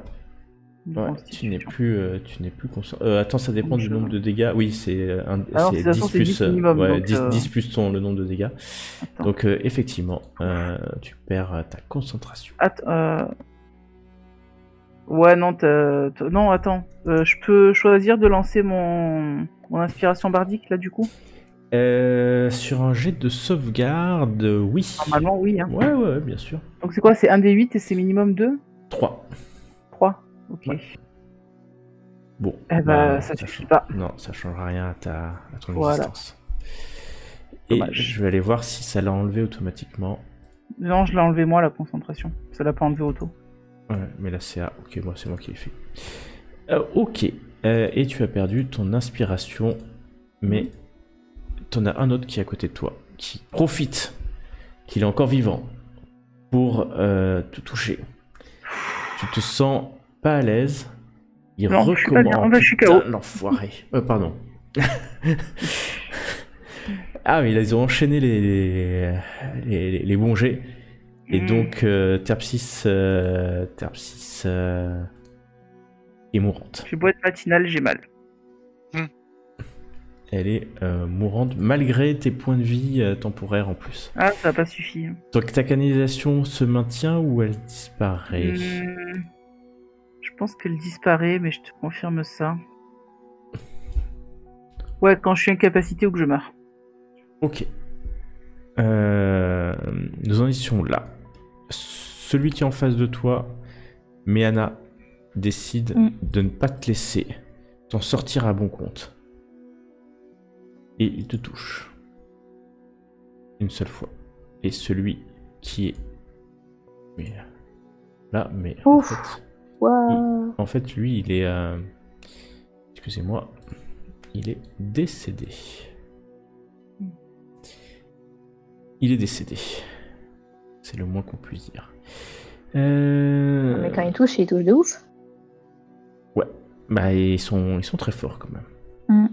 de Ouais, constitution. tu n'es plus concentré. Attends, ça dépend du nombre de dégâts. Oui, c'est Alors, de toute façon, c'est 10 minimum, ouais, donc, 10 plus le nombre de dégâts. Attends. Donc, effectivement, tu perds ta concentration. Ouais, non, non, attends. Je peux choisir de lancer mon inspiration bardique, là, du coup? Sur un jet de sauvegarde, oui. Normalement, oui. Hein. Ouais, bien sûr. Donc, c'est quoi? C'est 1 des 8 et c'est minimum 2? 3. 3. Ok. Ouais. Bon. Eh ben, ça suffit pas. Non, ça changera rien à ton Voilà. existence. Et Dommage. je vais aller voir si ça l'a enlevé automatiquement. Non, je l'ai enlevé moi, la concentration. Ça l'a pas enlevé auto. Ouais, mais la CA, ok, moi c'est moi qui l'ai fait. Ok, et tu as perdu ton inspiration, mais t'en as un autre qui est à côté de toi, qui profite qu'il est encore vivant pour te toucher. Tu te sens pas à l'aise. Il Non, je suis pas bien, recommence. je suis KO. L'enfoiré. Pardon. Ah, mais ils ont enchaîné les bons jets. Et donc, Terpsis est mourante. J'ai beau être matinale, j'ai mal. Elle est mourante malgré tes points de vie temporaires en plus. Ah, ça n'a pas suffi. Donc ta canalisation se maintient ou elle disparaît? Je pense qu'elle disparaît, mais je te confirme ça. Ouais, quand je suis incapacité ou que je meurs. Ok. Nous en étions là. Celui qui est en face de toi, Méana, décide de ne pas te laisser t'en sortir à bon compte. Et il te touche. Une seule fois. Et celui qui est... Mais là, mais... Ouf. En fait, lui, il est... Excusez-moi. Il est décédé. Il est décédé. C'est le moins qu'on puisse dire. Mais quand il touche de ouf. Ouais. Bah, ils sont très forts quand même.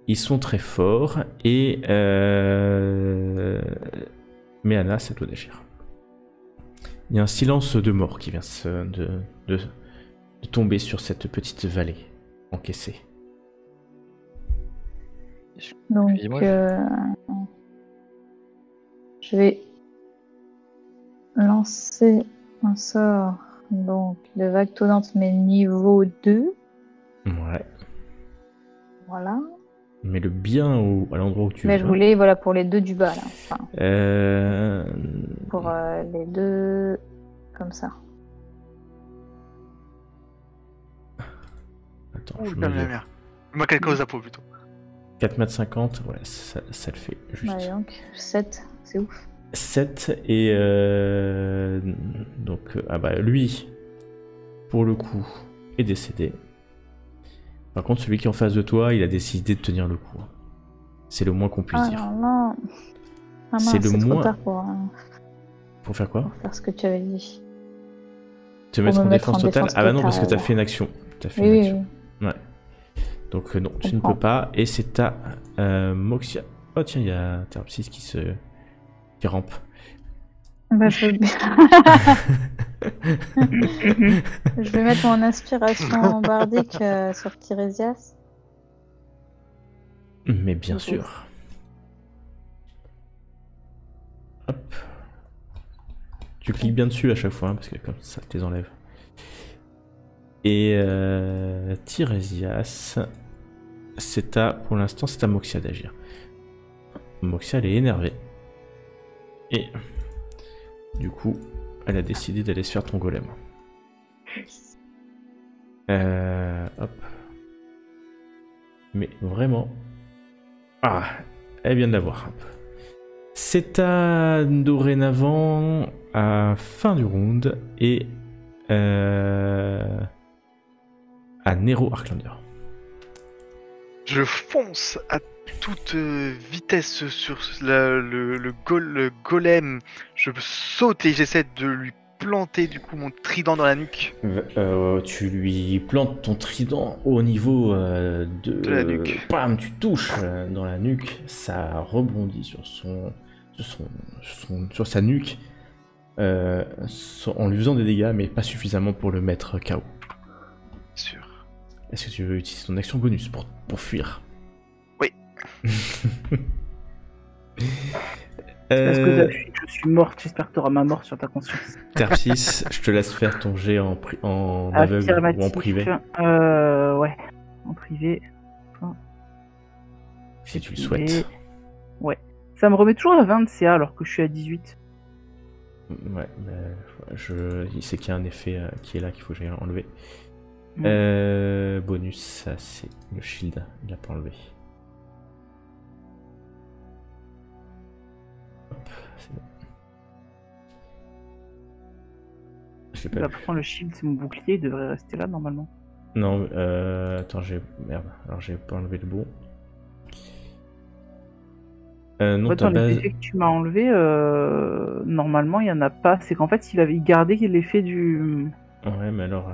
Ils sont très forts et... Mais Anna, c'est à toi d'agir. Il y a un silence de mort qui vient de tomber sur cette petite vallée encaissée. Donc, je vais lancer un sort donc, de vague tonnante, mais niveau 2. Ouais. Voilà. Mais le bien à l'endroit où tu Mais vas. je voulais, voilà, pour les deux du bas, là. Enfin, Euh... pour les deux, comme ça. Attends, Ouh, je bien, me bien, bien. Moi, quelque chose à peau plutôt. 4,50 m, ouais, ça le fait. Juste. Ouais, donc 7, c'est ouf. 7 et donc lui pour le coup est décédé. Par contre celui qui est en face de toi, il a décidé de tenir le coup. C'est le moins qu'on puisse dire. Non. Ah c'est le trop moins tard pour faire quoi? pour faire ce que tu avais dit. Te mettre en défense totale? Ah bah non, parce que t'as totale. fait une action. T'as fait Oui, une action. Ouais. Donc non, tu ne peux pas. Et c'est à Moxia. Oh tiens, il y a Terpsis qui rampe. Bah, je vais mettre mon inspiration bardique sur Tirésias. Mais bien sûr. Hop. Tu cliques bien dessus à chaque fois, hein, parce que comme ça, tu les enlèves. Et Tirésias, pour l'instant, c'est à Moxia d'agir. Moxia, elle est énervée. Et du coup, elle a décidé d'aller se faire ton golem. Hop. Mais vraiment... Ah, elle vient de l'avoir. C'est à dorénavant à fin du round et à Nero Arclander. Je fonce à toute vitesse sur le golem. Je saute et j'essaie de lui planter du coup mon trident dans la nuque. Tu lui plantes ton trident au niveau De la nuque. Bam, tu touches dans la nuque, ça rebondit sur sa nuque en lui faisant des dégâts, mais pas suffisamment pour le mettre KO. Sûr. Est-ce que tu veux utiliser ton action bonus pour fuir? Oui. Parce que t'as fui, je suis morte, j'espère que t'auras ma mort sur ta conscience. Terpsis, je te laisse faire ton jet en aveugle ou en privé, Ouais, en privé. si tu le souhaites. Ouais. Ça me remet toujours à 20 de CA alors que je suis à 18. Ouais, il sait qu'il y a un effet qui est là qu'il faut que j'aille enlever. Bonus, ça c'est le shield, il l'a pas enlevé. Hop, c'est bon. Je l'ai pas Là, vu. pourtant, le shield, c'est mon bouclier, il devrait rester là normalement. Non, attends, merde, alors j'ai pas enlevé le bon. Non, Ouais, ta dans les base. effets que tu m'as enlevé, normalement, il y en a pas. C'est qu'en fait, il avait gardé l'effet du. Ouais, mais alors.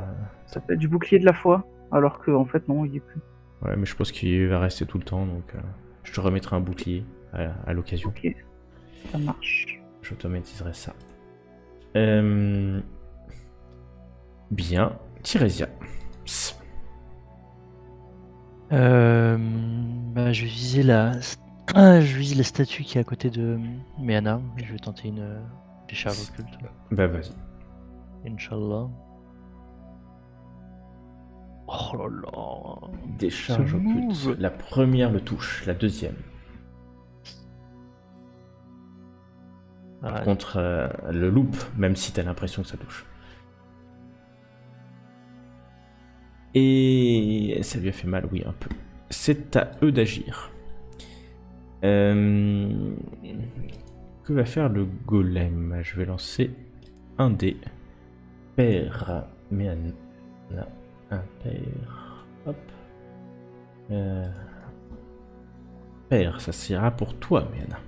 Ça s'appelle du bouclier de la foi. Alors que, en fait, non, il y est plus. Ouais, mais je pense qu'il va rester tout le temps, donc je te remettrai un bouclier à l'occasion. Ok, ça marche. J'automatiserai ça. Bien, Tirésia. Je vais viser je vise la statue qui est à côté de Meana. Et je vais tenter une décharge occulte. Bah vas-y. Inch'Allah. Oh là là. Décharge Ce occulte. move. La première le touche, la deuxième. Par Ouais. contre, le loupe, même si t'as l'impression que ça touche. Et ça lui a fait mal, oui, un peu. C'est à eux d'agir. Que va faire le golem? Je vais lancer un dé. Père, mais un père. Hop. Père, ça sera pour toi, Miana.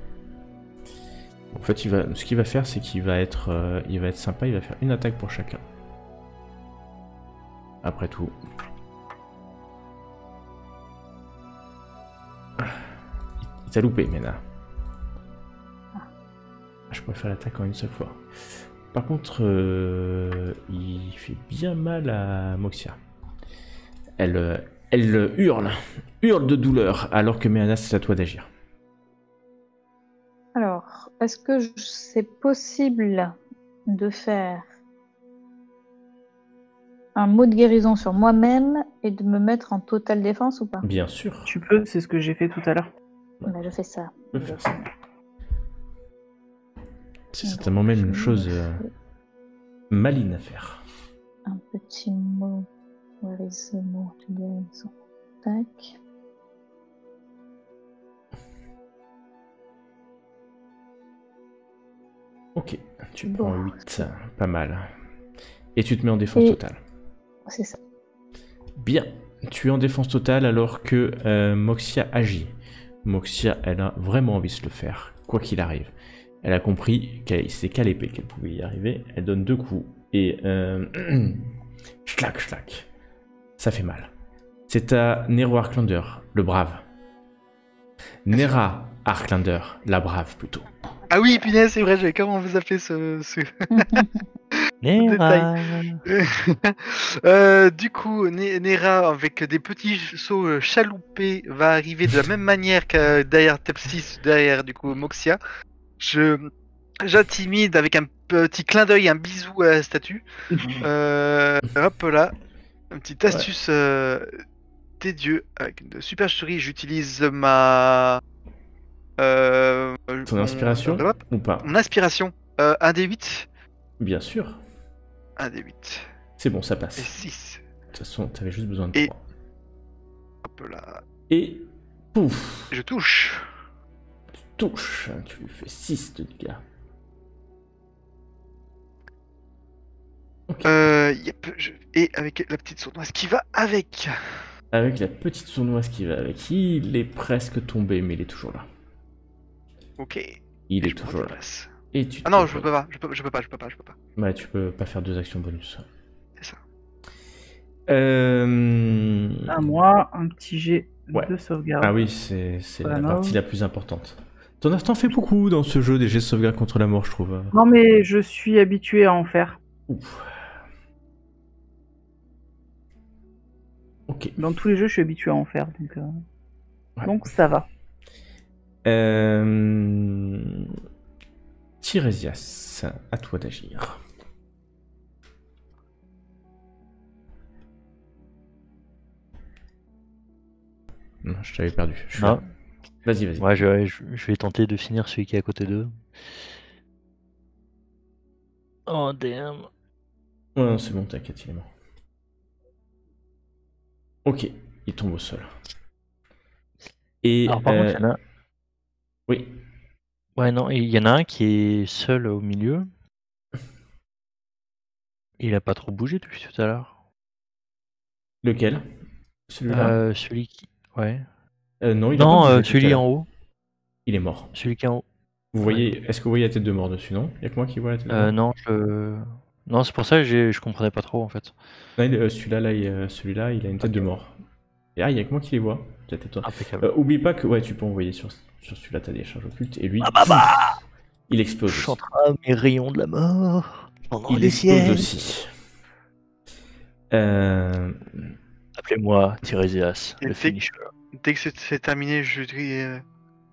En fait, ce qu'il va faire, c'est qu'il va être sympa. Il va faire une attaque pour chacun. Après tout. Il t'a loupé, Miana. Je pourrais faire l'attaque en une seule fois. Par contre, il fait bien mal à Moxia. Elle hurle de douleur, alors que Meana, c'est à toi d'agir. Alors, est-ce que c'est possible de faire un mot de guérison sur moi-même et de me mettre en totale défense ou pas? Bien sûr, Tu peux, c'est ce que j'ai fait tout à l'heure. Bah, je fais ça. tu peux faire ça. C'est certainement même une chose maligne à faire. Un petit mot. Where is the mot de guérison? Tac. Ok, tu Bon. prends 8, pas mal. Et tu te mets en défense Et- totale. C'est ça. Bien, tu es en défense totale alors que Moxia agit. Moxia, elle a vraiment envie de se le faire, quoi qu'il arrive. Elle a compris que c'est qu'à l'épée qu'elle pouvait y arriver. Elle donne 2 coups et schlac. Ça fait mal. C'est à Nero Arklander, le brave. Nera Arklander, la brave plutôt. Ah oui, punaise, c'est vrai, j'avais comment vous appelez ce... Nera. Du coup, Nera, avec des petits sauts chaloupés, va arriver de la même manière que derrière Tepsis, derrière du coup Moxia. J'intimide avec un petit clin d'œil, un bisou à la statue. Hop là, une petite astuce des dieux avec une supercherie. J'utilise ma Ton inspiration ou pas? mon inspiration. Un des 8. Bien sûr. Un des 8. C'est bon, ça Et passe. 6. De toute façon, t'avais juste besoin de Et- 3. Hop là. Et pouf, Je touche. tu touches, tu lui fais 6 de dégâts. Ok. Yep, et avec la petite sournoise qui va avec. Avec la petite sournoise qui va avec, il est presque tombé, mais il est toujours là. Ok. Il Et est je me toujours là. redresse. Et tu Ah non, te- je peux pas, je peux pas. Ouais, tu peux pas faire 2 actions bonus. C'est ça. À moi, un petit jet Ouais. de sauvegarde. Ah oui, c'est la Voilà. partie la plus importante. T'en fais beaucoup dans ce jeu, des jets de sauvegarde contre la mort, je trouve. Non, mais je suis habitué à en faire. Ouf. Ok. Dans tous les jeux, je suis habitué à en faire. Ouais. Donc ça va. Tirésias, à toi d'agir. Non, je t'avais perdu. Je suis Ah. là. Vas-y, vas-y. Ouais, je vais tenter de finir celui qui est à côté d'eux. Oh damn. Ouais, non, c'est bon, t'inquiète, il est mort. Ok, il tombe au sol. Et Alors par contre, il y en a... oui, Ouais, non, il y en a un qui est seul au milieu. Il a pas trop bougé depuis tout à l'heure. lequel? Celui-là? Celui qui... Ouais. Non, il a Non, pas bougé tout à celui l'heure. en haut. Il est mort. Celui qui est en haut. Vous voyez, est-ce que vous voyez la tête de mort dessus, non? Il y a que moi qui vois la tête de mort. Non, non, c'est pour ça que je comprenais pas trop en fait. Non, celui-là, celui-là, il a une tête de mort. Et il y a que moi qui les vois. Peut-être toi. Impeccable. Oublie pas que ouais, tu peux envoyer sur celui-là, t'as des charges occultes. Et lui, il explose. Je Aussi. chantera mes rayons de la mort pendant Il les explose ciels. aussi. Appelez-moi Tirésias, Et le c'est- finisher. Dès que c'est terminé, je dis.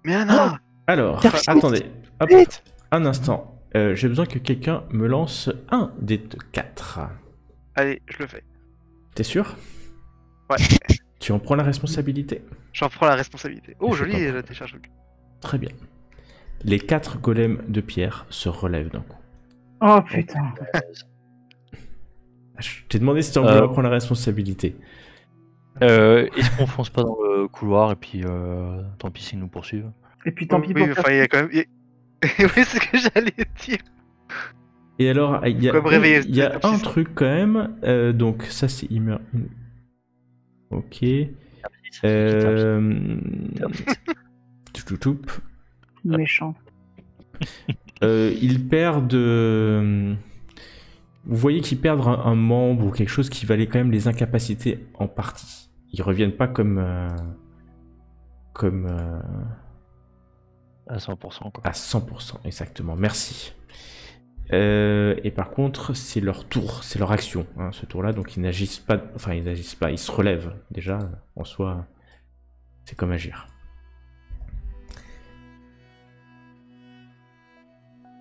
Mais Anna Alors, Merci. attendez. Hop, Vite. un instant. J'ai besoin que quelqu'un me lance un des 4. Allez, je le fais. T'es sûr? Ouais. Tu en prends la responsabilité? J'en prends la responsabilité. Oh, Je joli t'en la décharge. Très bien. Les 4 golems de pierre se relèvent d'un coup. Oh putain. Je t'ai demandé si tu en voulais prendre la responsabilité. Est-ce qu'on fonce pas dans le couloir et puis tant pis s'ils nous poursuivent. Et puis tant pis Oui, pour enfin, il y a quand même. Oui, c'est ce que j'allais dire. Et alors, il y a, Faut me réveiller, il y a c'est un abscisse. truc quand même. Donc, ça, c'est. Ok. Toup. méchant. Ils perdent. Vous voyez qu'ils perdent un membre ou quelque chose qui valait quand même les incapaciter en partie. Ils reviennent pas comme. À 100% quoi. À 100%, exactement. Merci. Et par contre, c'est leur tour, c'est leur action, hein, ce tour-là. Donc ils n'agissent pas. Enfin, ils n'agissent pas, ils se relèvent. Déjà, en soi, c'est comme agir.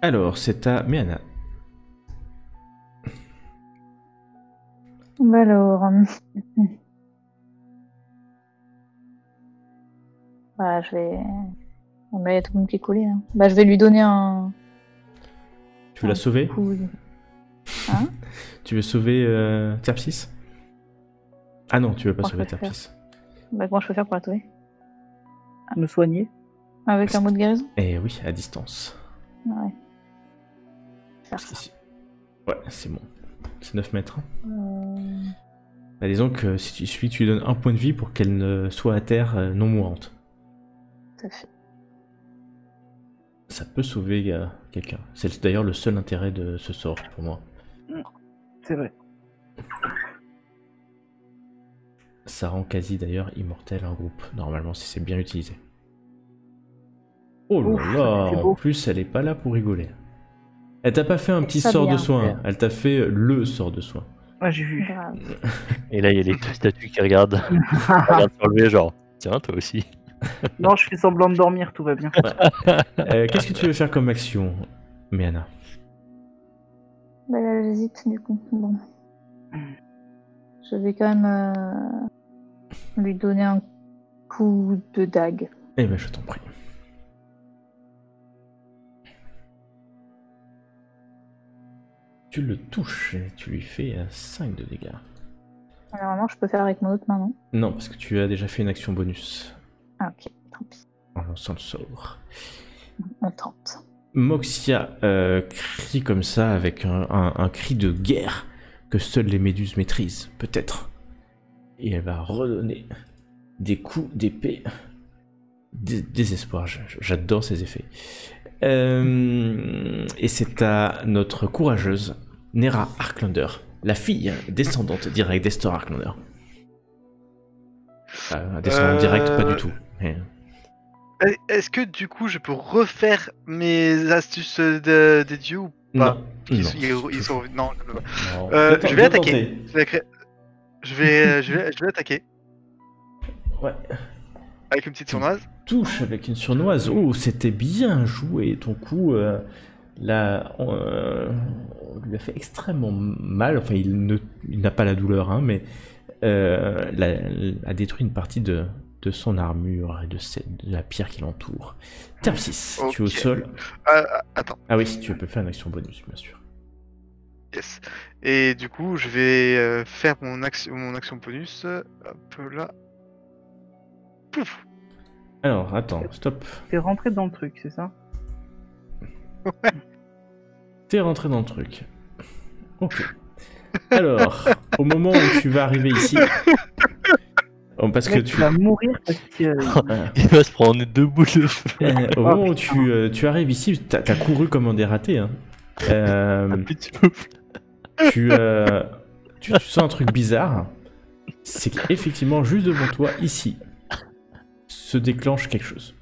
Alors, c'est à Méana. Bah alors. Bah, je vais. On va être tout le monde qui est collé, là. Bah, je vais lui donner un Tu veux la sauver? coup. Tu veux sauver Terpsis? Ah non, tu veux pas Comment sauver je peux faire Terpsis. Bah, comment je peux faire pour la sauver? Me soigner. Avec un mot de guérison? Eh oui, à distance. Ouais. Faire Parce ça. qu'ici- Ouais, c'est bon. C'est 9 mètres. Euh, Bah, disons que il suffit que tu lui donnes un point de vie pour qu'elle ne soit à terre non mourante. Ça fait. Ça peut sauver quelqu'un. C'est d'ailleurs le seul intérêt de ce sort pour moi. C'est vrai. Ça rend quasi d'ailleurs immortel un groupe, normalement, si c'est bien utilisé. Oh là Ouf, là, c'est en beau. plus elle est pas là pour rigoler. Elle t'a pas fait un petit Ça sort de bien. soin, elle t'a fait le sort de soin. Ah, j'ai vu. Grave. Et là il y a les deux statues qui regardent. Regardent sur le genre. Tiens toi aussi. Non, je fais semblant de dormir, tout va bien. Qu'est-ce que tu veux faire comme action, Méana? Bah, là, j'hésite, du coup. Bon. Je vais quand même lui donner un coup de dague. Eh ben je t'en prie. Tu le touches et tu lui fais 5 de dégâts. Normalement, je peux faire avec mon autre main, non? Non, parce que tu as déjà fait une action bonus Ah, ok, tant pis. en lançant le sort. On tente. Moxia crie comme ça avec un cri de guerre que seules les méduses maîtrisent, peut-être. Et elle va redonner des coups d'épée. Désespoir, j'adore ces effets. Et c'est à notre courageuse Nera Arklander, la fille descendante directe d'Estor Arklander. Descendante directe, pas du tout. Mais... Est-ce que du coup je peux refaire mes astuces des dieux ou pas? Non. Ils sont... Non, je peux pas. Non. Je vais attaquer. Je vais attaquer. Ouais. Avec une petite sournoise. Touche avec une surnoise. Oh, c'était bien joué. Ton coup, là, on lui a fait extrêmement mal. Enfin, il n'a pas la douleur, hein, mais a détruit une partie de son armure et de la pierre qui l'entoure. Terpsis, tu es au sol. Attends. Ah oui, si tu peux faire une action bonus, bien sûr. Yes. Et du coup, je vais faire mon action bonus. Hop là. Pouf. Alors, attends, stop. T'es rentré dans le truc, c'est ça? Ouais. T'es rentré dans le truc. Ok. Alors, au moment où tu vas arriver ici... parce que tu vas mourir parce que... Il va se prendre 2 boules de feu. Au moment où tu arrives ici, t'as couru comme un dératé. Hein. Tu sens un truc bizarre. C'est qu'effectivement, juste devant toi, ici, se déclenche quelque chose.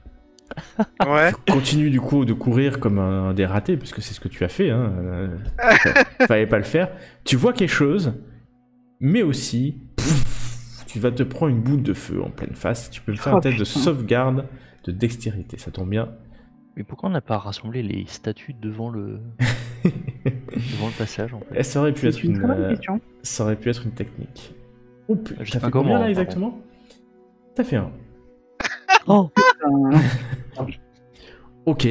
Ouais. Tu continues du coup de courir comme un dératé, parce que c'est ce que tu as fait. Hein. Fallait pas le faire. Tu vois quelque chose, mais aussi... tu vas te prendre une boule de feu en pleine face. Tu peux me faire un test de sauvegarde de dextérité, ça tombe bien. Mais pourquoi on n'a pas rassemblé les statues devant le passage en fait? Ça aurait pu être une très bonne question. Ça aurait pu être une technique. Oh putain, Je t'as sais fait pas combien comment, là exactement? T'as fait un. Oh. Ok.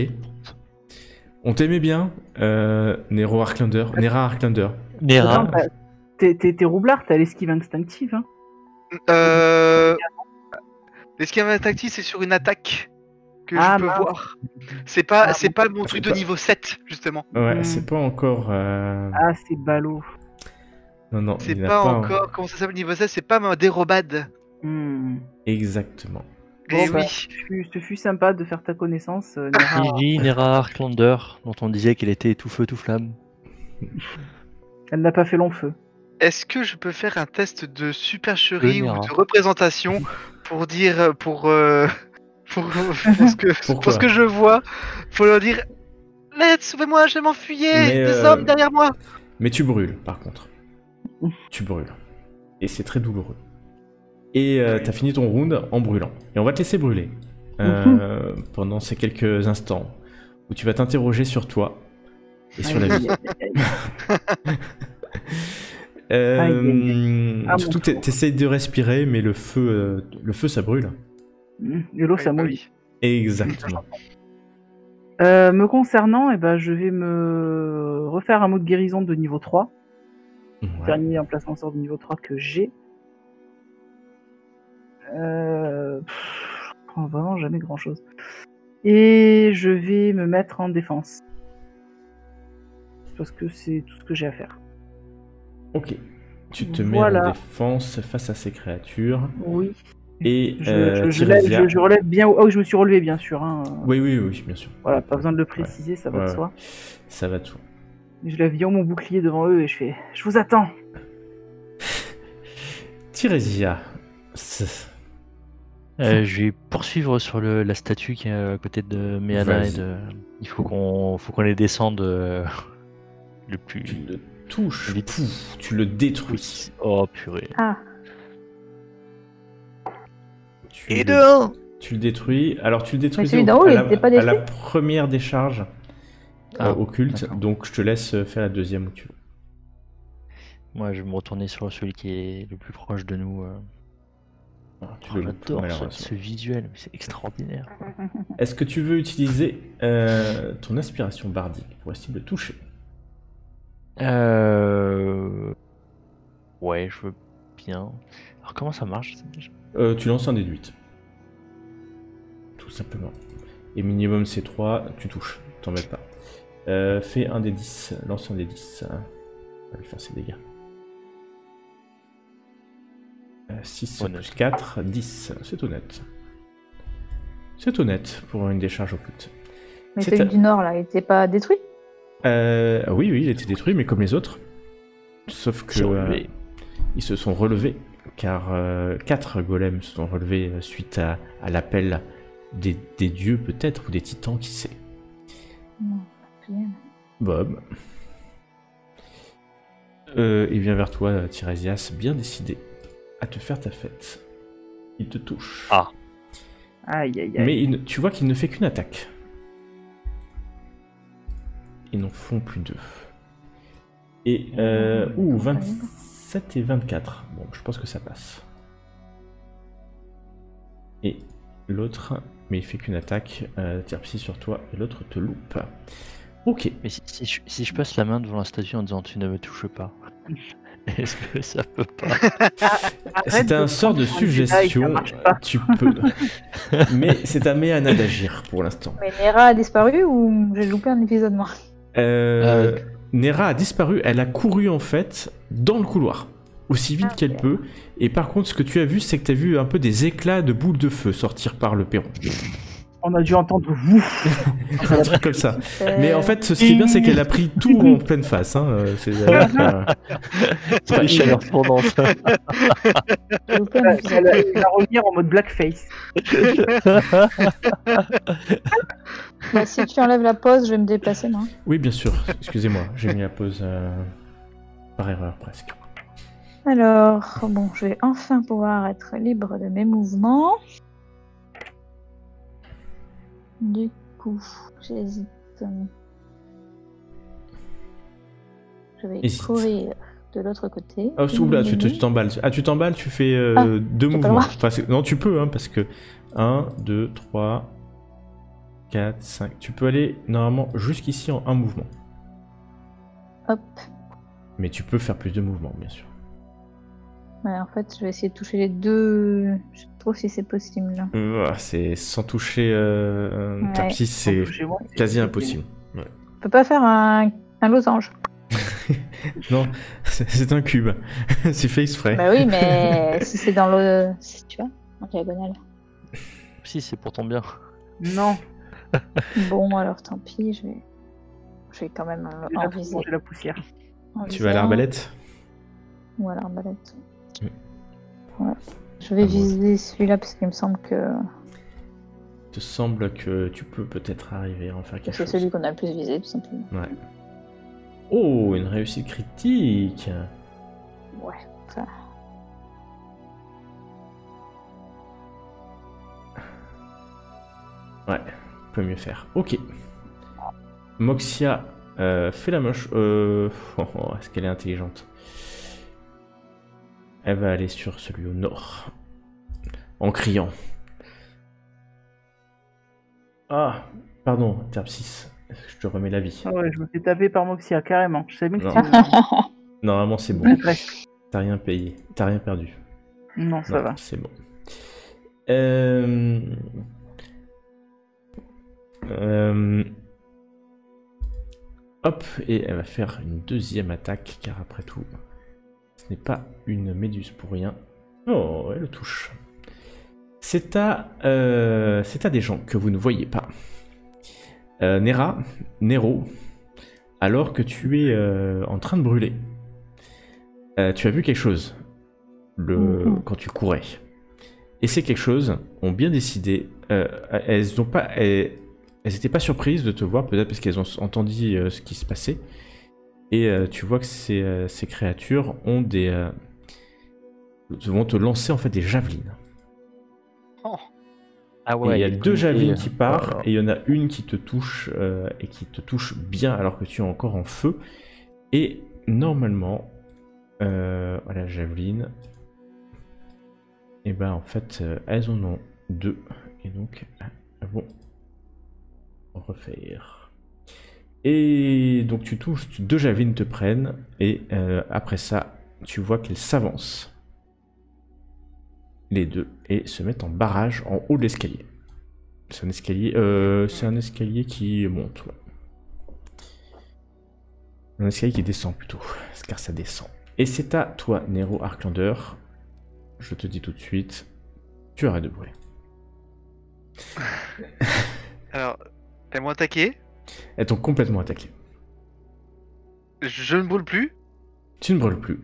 On t'aimait bien, Nera Arklander. Nera. T'es roublard, t'as l'esquive instinctive. Hein. L'esquive instinctive, c'est sur une attaque que je peux voir. C'est pas mon truc de niveau 7, justement. Ouais, c'est pas encore... Ah, c'est ballot. Non, c'est pas encore... Comment ça s'appelle niveau 7? C'est pas ma dérobade. Exactement. Et Bon, oui. Ce fut sympa de faire ta connaissance, Nera. Nera Arklander, dont on disait qu'elle était tout feu, tout flamme. Elle n'a pas fait long feu. Est-ce que je peux faire un test de supercherie ou de représentation pour dire pour ce que je vois, faut leur dire l'aide, sauvez-moi, je vais m'enfuyer, des hommes derrière moi. Mais tu brûles par contre. Tu brûles. Et c'est très douloureux. Et t'as fini ton round en brûlant. Et on va te laisser brûler pendant ces quelques instants où tu vas t'interroger sur toi et sur la vie. Surtout t'essayes de respirer, mais le feu ça brûle. Et l'eau ça mouille. Exactement. Me concernant, je vais me refaire un mot de guérison de niveau 3. Ouais. Dernier emplacement sort de niveau 3 que j'ai. Je prends vraiment jamais grand chose. Et je vais me mettre en défense. Parce que c'est tout ce que j'ai à faire. Ok. Tu te mets en défense face à ces créatures. Oui. Et je relève bien. Oh, je me suis relevé, bien sûr. Hein. Oui, bien sûr. Voilà, pas besoin de le préciser, ça va de soi. Ça va de soi. Je lève bien mon bouclier devant eux et je fais « Je vous attends !» Tirésia. Je vais poursuivre sur la statue qui est à côté de Méana. Il faut qu'on les descende le plus... Tu le touches, tu le détruis. Oh purée. Ah. Tu le détruis. Alors tu le détruis à la première décharge occulte, donc je te laisse faire la deuxième où tu veux. Moi je vais me retourner sur celui qui est le plus proche de nous. J'adore ce visuel, c'est extraordinaire. Est-ce que tu veux utiliser ton inspiration bardique pour essayer de le toucher? Ouais, je veux bien. Alors comment ça marche? Tu lances un dé de 8. Tout simplement. Et minimum c'est 3, tu touches, t'en mets pas. Fais un des 10, lance un des 10. On va lui faire ses dégâts. 6 plus 4, 10, c'est honnête. C'est honnête pour une décharge occulte. Mais celui du nord, là, il était pas détruit? Oui, il était détruit, mais comme les autres. Sauf que ils se sont relevés, car 4 golems se sont relevés suite à l'appel des dieux, peut-être, ou des titans, qui sait. Bob. Il vient vers toi, Tiresias, bien décidé à te faire ta fête. Il te touche. Ah. Aïe, aïe, aïe. Mais tu vois qu'il ne fait qu'une attaque. Ils n'en font plus 2. Et 27 et 24. Bon, je pense que ça passe. Et l'autre, mais il fait qu'une attaque, tire psy sur toi, et l'autre te loupe. Ok. Mais si je passe la main devant la statue en disant tu ne me touches pas, est-ce que ça peut pas? C'est un sort de suggestion, tu peux. Mais c'est à Méana d'agir pour l'instant. Mais Nera a disparu ou j'ai loupé un épisode moi? Nera a disparu, elle a couru en fait dans le couloir, aussi vite qu'elle peut. Et par contre, ce que tu as vu, c'est que tu as vu un peu des éclats de boules de feu sortir par le perron. On a dû entendre ouf. Un truc comme ça. Mais en fait, ce qui est bien, c'est qu'elle a pris tout en pleine face. Hein. C'est pas une chaleur tournante. Elle va revenir en mode blackface. Bah, si tu enlèves la pause, je vais me déplacer, moi. Oui, bien sûr. Excusez-moi, j'ai mis la pause par erreur presque. Alors, bon, je vais enfin pouvoir être libre de mes mouvements. Du coup, j'hésite. Je vais courir de l'autre côté. Oh, oula, tu t'emballes. Ah, tu t'emballes, tu fais 2 mouvements. Enfin, non, tu peux, hein, parce que 1, 2, 3, 4, 5. Tu peux aller normalement jusqu'ici en un mouvement. Hop. Mais tu peux faire plus de mouvements, bien sûr. Ouais, en fait, je vais essayer de toucher les deux. Je trouve si c'est possible. C'est sans toucher Tapsis, c'est quasi impossible. Ouais. On peut pas faire un losange. Non, c'est un cube. C'est fait exprès. Bah oui, mais si c'est dans le... Tu vois, en diagonale. Si, c'est pour ton bien. Non. Bon, alors tant pis, je vais quand même en viser. La poussière. Tu vas à l'arbalète? Ou à l'arbalète. Ouais. Je vais viser celui-là parce qu'il me semble que... Il te semble que tu peux peut-être arriver à en faire quelque chose. C'est celui qu'on a le plus visé, tout simplement. Ouais. Oh, une réussite critique. Ouais, ça... Ouais, on peut mieux faire. Ok. Moxia fait la moche. Est-ce qu'elle est intelligente? Elle va aller sur celui au nord. En criant. Ah, pardon, Terpsis. Je te remets la vie. Ah ouais, je me fais taper par Moxia, carrément. Je savais bien que c'était... Normalement, c'est bon. Bref. T'as rien payé. T'as rien perdu. Non, ça va. C'est bon. Hop, et elle va faire une deuxième attaque, car après tout, ce n'est pas une méduse pour rien. Oh, elle le touche. C'est à des gens que vous ne voyez pas. Nero, alors que tu es en train de brûler, tu as vu quelque chose quand tu courais. Et ces quelque chose ont bien décidé. Elles n'étaient pas surprises de te voir, peut-être parce qu'elles ont entendu ce qui se passait. Et tu vois que ces créatures ont vont te lancer en fait des javelines. Oh. Ah ouais, et il y a 2 javelines qui partent, et il y en a une qui te touche, et qui te touche bien alors que tu es encore en feu. Et normalement, voilà, javeline. Et ben en fait, elles en ont 2, et donc elles vont refaire. Et donc tu touches, 2 javelines te prennent, et après ça, tu vois qu'elles s'avancent. Les 2, et se mettent en barrage en haut de l'escalier. C'est un escalier qui monte. Ouais. Un escalier qui descend plutôt, car ça descend. Et c'est à toi, Nero Arklander. Je te dis tout de suite, tu arrêtes de brûler. Alors, Elles m'ont attaqué. Elles t'ont complètement attaqué. Je ne brûle plus. Tu ne brûles plus.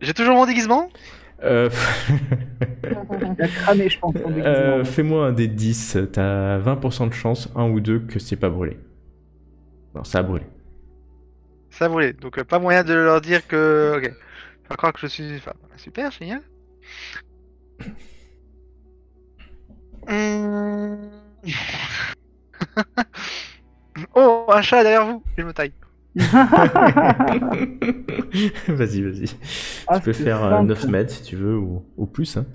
J'ai toujours mon déguisement. Euh... Il a cramé, je pense. Son déguisement. Fais-moi un des 10. T'as 20% de chance, 1 ou 2, que c'est pas brûlé. Non, ça a brûlé. Ça brûlait. Donc pas moyen de leur dire que. Ok. Faut croire que je suis une femme. Super, génial. Oh, un chat derrière vous. Je me taille. Vas-y. Ah, Tu peux c'est faire simple. 9 mètres si tu veux, ou plus. Hein.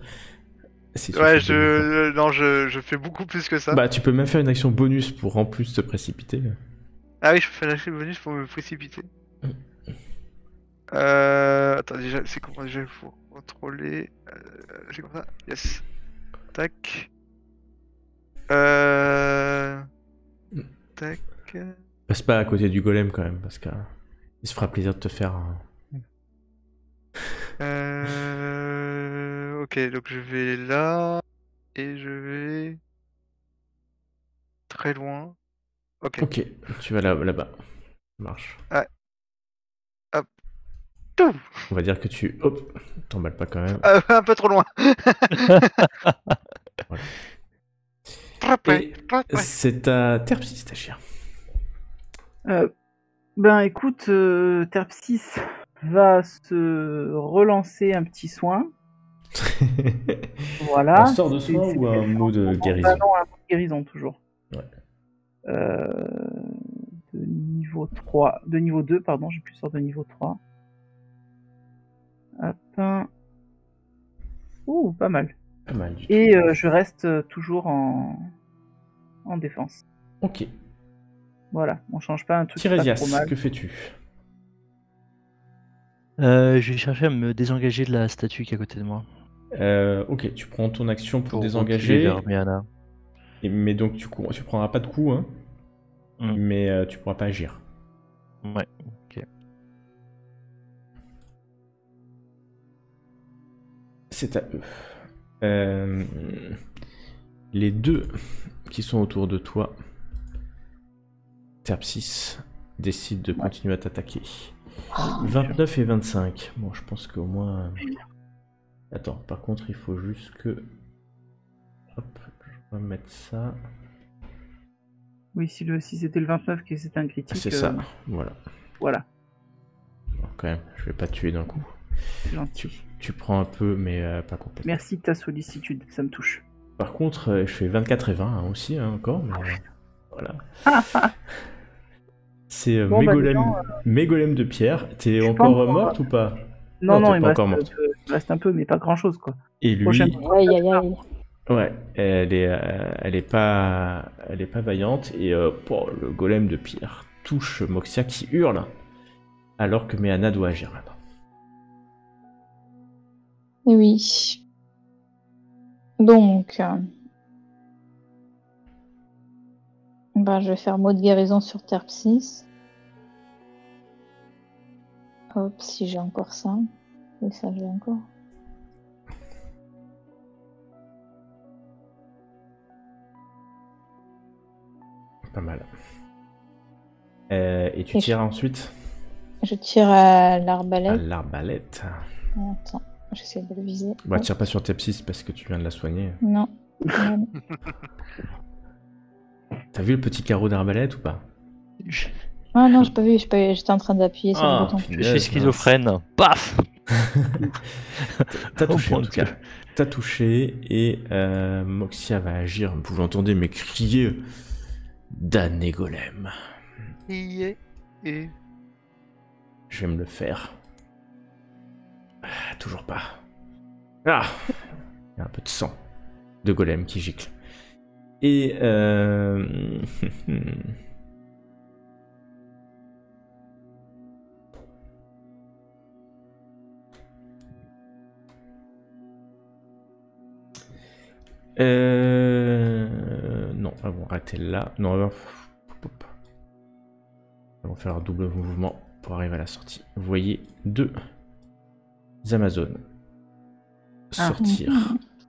Si tu Ouais, fais des mouvements. non, je fais beaucoup plus que ça. Bah, tu peux même faire une action bonus pour en plus te précipiter. Ah oui, je peux faire lâcher le bonus pour me précipiter. Attends, déjà, c'est comment déjà il faut contrôler. C'est comme ça. Yes. Tac. Tac. Passe pas à côté du golem quand même, parce qu'il se fera plaisir de te faire. Ok, donc je vais là. Et je vais. Très loin. Ok. Tu vas là-bas. Ça marche. Ouais. Hop. Tout. On va dire que tu. Hop, t'emballes pas quand même. Un peu trop loin. Voilà. Très près, Et très près. c'est à Terpsis d'agir. Ben écoute, Terpsis va se relancer un petit soin. Voilà. Un sort de soin ou un mot de guérison? Ah non, un mot de guérison toujours. Ouais. De niveau 3. De niveau 2, pardon, j'ai plus sort de niveau 3. Hop. Ouh, pas mal. Pas mal du tout. Et je reste toujours en défense. Ok. Voilà, on change pas un truc pas trop Tirésias, mal. que fais-tu? Je vais chercher à me désengager de la statue qui est à côté de moi. Ok, tu prends ton action pour Pour désengager. reculer vers Méana. Mais donc tu prendras pas de coup, hein. Mm. Mais tu pourras pas agir. Ouais, ok. C'est à eux. Les deux qui sont autour de toi, Terpsis, décident de continuer à t'attaquer. 29 et 25. Bon, je pense qu'au moins... Attends, par contre, il faut juste que... Hop, je vais mettre ça. Oui, si c'était le 29 que c'était un critique. C'est ça, voilà. Voilà, Bon, quand même, je vais pas te tuer d'un coup. c'est gentil. Tu prends un peu, mais pas complètement. Merci de ta sollicitude, ça me touche. Par contre, je fais 24 et 20 hein, aussi, hein, encore, mais voilà. C'est Bon, bah, mes golems de pierre. T'es je suis encore pas encore- morte ou pas? Non, Non, non, t'es il pas me encore reste, il me reste un peu, mais pas grand chose quoi. Et lui, Prochaine- Aïe, aïe, aïe. ouais, elle est pas vaillante et le golem de pierre touche Moxia qui hurle alors que Méana doit agir maintenant. Oui. Donc, je vais faire mot de guérison sur Terpsis. Hop, si j'ai encore ça. Oui, ça j'ai encore. Pas mal. Et tu Et tires ensuite Je tire à à l'arbalète. l'arbalète. Attends, j'essaie de le viser. Bah, Hop. tire pas sur Tepsis parce que tu viens de la soigner. Non. Non. T'as vu le petit carreau d'arbalète ou pas? Ah non, j'ai pas vu, j'étais en train d'appuyer sur le bouton. Je suis schizophrène. Paf. T'as touché Oh, en mon tout cas. Dieu. T'as touché et Moxia va agir. Vous l'entendez mais crier damné golem. Et Je vais me le faire. Toujours pas. Ah, il y a un peu de sang de golem qui gicle. Et non, elles vont arrêter là. Non, elles vont faire un double mouvement pour arriver à la sortie. Vous voyez deux Amazones sortir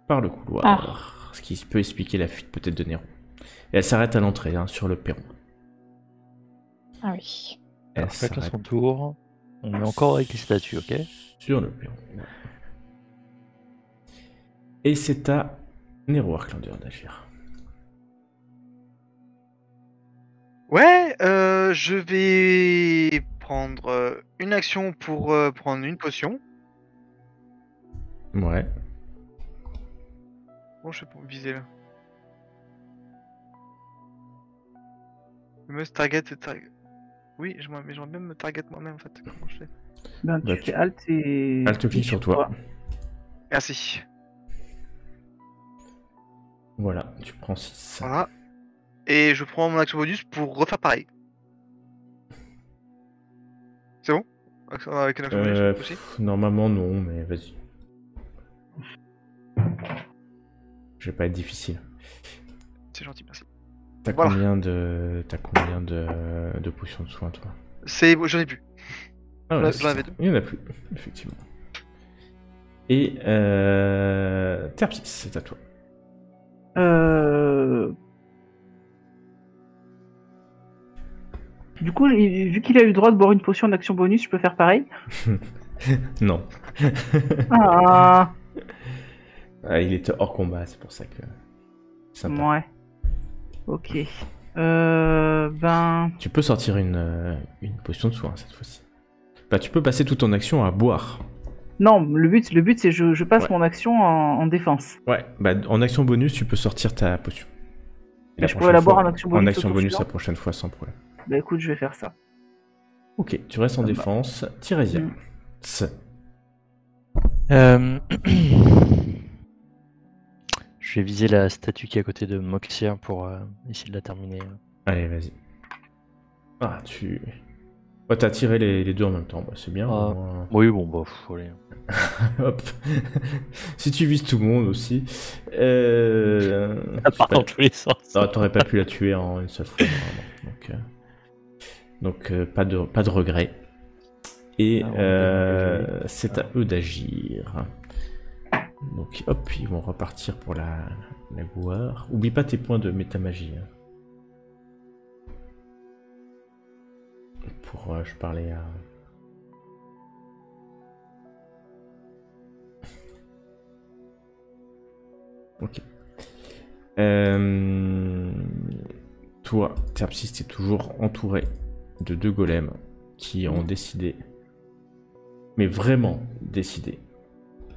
par le couloir, ce qui peut expliquer la fuite peut-être de Néron. Et elle s'arrête à l'entrée, hein, sur le perron. Ah oui. Elle Alors, chacun s'arrête son tour. On est encore avec les statues, ok? sur le perron. Et c'est à Nero Arclander d'agir. Ouais, je vais prendre une action pour prendre une potion. Ouais. Bon, je vais pas me viser là. Je me target. Oui, mais j'aimerais même me target moi-même en fait. Comment je fais? Ben, Bah, tu fais Alt et. Alt clic sur toi. Merci. Voilà, tu prends 6. Voilà. Et je prends mon action bonus pour refaire pareil. C'est bon? Avec une action bonus aussi? Normalement non, mais vas-y. Je vais pas être difficile. C'est gentil, merci. T'as Voilà. combien de potions de soins, toi? J'en ai plus. Ah ouais, J'en avais deux. Il y en a plus, effectivement. Et Terpsis, c'est à toi. Du coup, vu qu'il a eu le droit de boire une potion d'action bonus, je peux faire pareil? Non. Ah, Il était hors combat, c'est pour ça que... Sympa. ouais. Ok. Ben. Tu peux sortir une potion de soin cette fois-ci. Bah, tu peux passer toute ton action à boire. Non, le but c'est je passe Ouais. mon action en défense. Ouais, bah en action bonus, tu peux sortir ta potion. Et Mais je pourrais la boire fois- en action bonus. En au action tour bonus suivant. la prochaine fois sans problème. Bah écoute, je vais faire ça. Ok, tu restes en Ça me va. défense. Tirésia. Mm. Je vais viser la statue qui est à côté de Moxia pour essayer de la terminer. Allez, vas-y. Ah, tu... Oh, t'as tiré les deux en même temps, bah, c'est bien. Ah. au moins. Oui, bon, bah, allez. Hop. Si tu vises tout le monde aussi. Ça part dans tous les sens. Non, t'aurais pas pu la tuer en une seule fois, normalement. Donc, pas de regret. Et c'est à eux d'agir. Donc, hop, ils vont repartir pour la boire. Oublie pas tes points de métamagie. Hein. Pour, je parlais à... Ok. Toi, Terpsis, t'es toujours entouré de 2 golems qui ont décidé, mais vraiment décidé,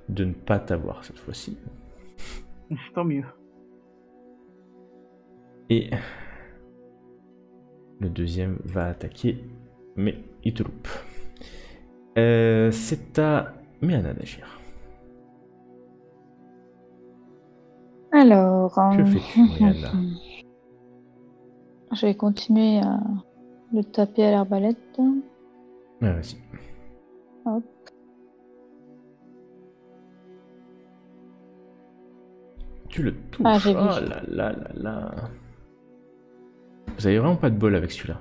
de ne pas t'avoir cette fois-ci. Tant mieux. Et le deuxième va attaquer, mais il te loupe. C'est à Méana d'agir. Alors. Que fais-tu, Méana? Je vais continuer à le taper à l'arbalète. Ah, vas-y. Hop. Tu le touches. Ah, j'ai vu. Oh là là là là. Vous avez vraiment pas de bol avec celui-là.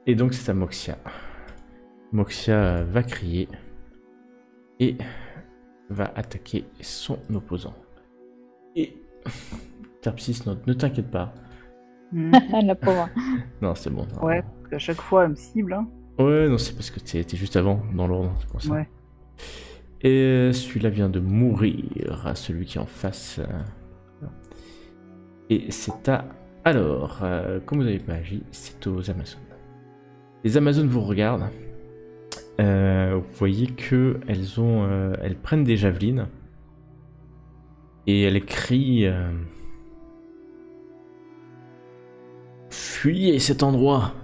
Et donc c'est à Moxia. Moxia va crier et va attaquer son opposant. Et Terpsis, ne t'inquiète pas. La pauvre. Non, c'est bon. Ouais, parce qu'à chaque fois, elle me cible. Hein. Ouais, non, c'est parce que t'es juste avant dans l'ordre, c'est pour ça. Ouais. Et celui-là vient de mourir, à celui qui est en face. Et c'est à... Alors, comme vous avez pas agi, c'est aux Amazones. Les Amazones vous regardent. Vous voyez que elles prennent des javelines. Et elles crient... Fuyez cet endroit,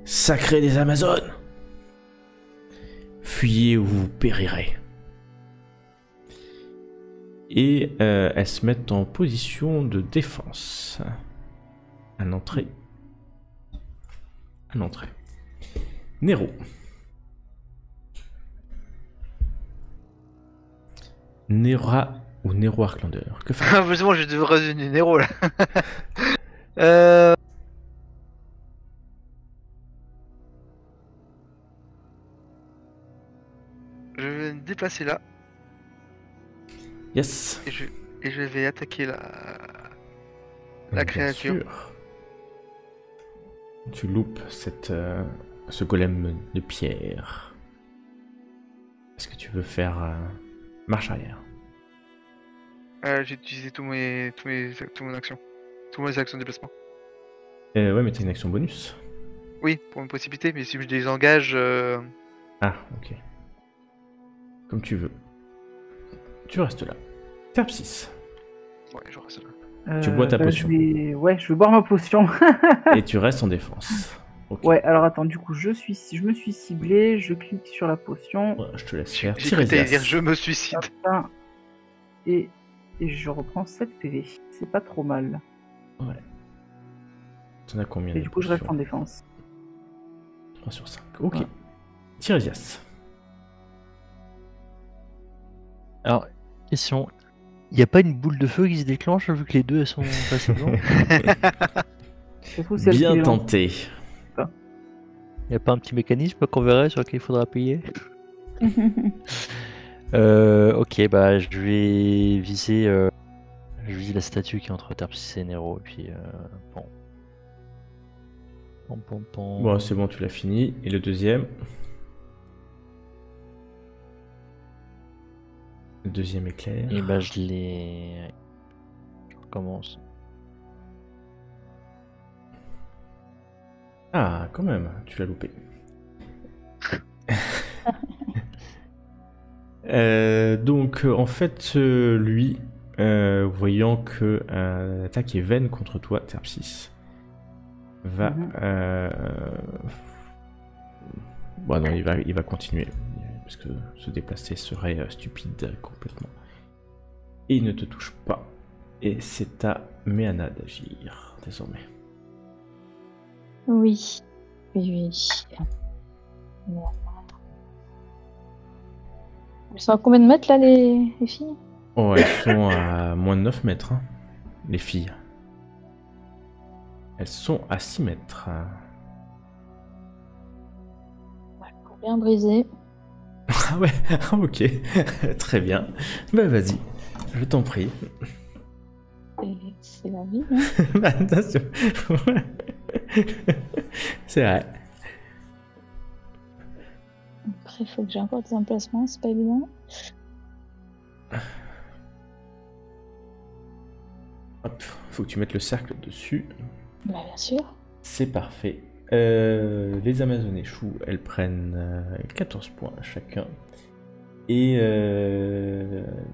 sacré des Amazones. Fuyez ou vous périrez. Et elles se mettent en position de défense. À l'entrée. À l'entrée. Nero. Nera ou Nero Arclander. Que fait Ah, c'est bon, je devrais résumer Nero là. Je vais me déplacer là. Yes. Et je vais et je vais attaquer la Bien créature. sûr. Tu loupes ce golem de pierre. Est-ce que tu veux faire marche arrière? J'ai utilisé tous mes actions. Tous mes actions de déplacement. Ouais, mais t'as une action bonus. Oui, pour une possibilité, mais si je les engage... Ah, ok. Comme tu veux. Tu restes là. Terpsis. Ouais, je reste là. Tu bois ta potion. Je vais boire ma potion. Et tu restes en défense. Okay. Ouais, alors attends, du coup, je me suis ciblé, je clique sur la potion. Ouais, je te laisse faire. J'ai cru dire je me suicide. Et je reprends 7 PV. C'est pas trop mal. Ouais. T'en as combien? Et du coup, je reste en défense. 3 sur 5. Ok. Ouais. Tiresias. Alors, question. Il n'y a pas une boule de feu qui se déclenche vu que les deux elles sont passées devant? Bien tenté. Il n'y a pas un petit mécanisme qu'on verrait sur lequel il faudra appuyer? Ok, bah je vais viser la statue qui est entre Terpsis et Nero, et puis bon. Bon, c'est bon, tu l'as fini. Et le deuxième? Le deuxième éclair. Et bah je recommence. Ah, quand même, tu l'as loupé. Donc, en fait, lui, voyant que l'attaque est vaine contre toi, Terpsis, va... Bon, non, il va continuer, parce que se déplacer serait stupide complètement. Et il ne te touche pas. Et c'est à Méana d'agir, désormais. Oui. Elles sont à combien de mètres là les filles? Oh, elles sont à moins de 9 mètres, hein, les filles. Elles sont à 6 mètres. Pour bien briser. Ah ouais, ok, très bien. Bah vas-y, je t'en prie. C'est la vie, Bah, attention. C'est vrai. Après, il faut que j'ai encore des emplacements, c'est pas évident. Hop, faut que tu mettes le cercle dessus. Bah, bien sûr. C'est parfait. Les Amazones échouent, elles prennent 14 points chacun. Et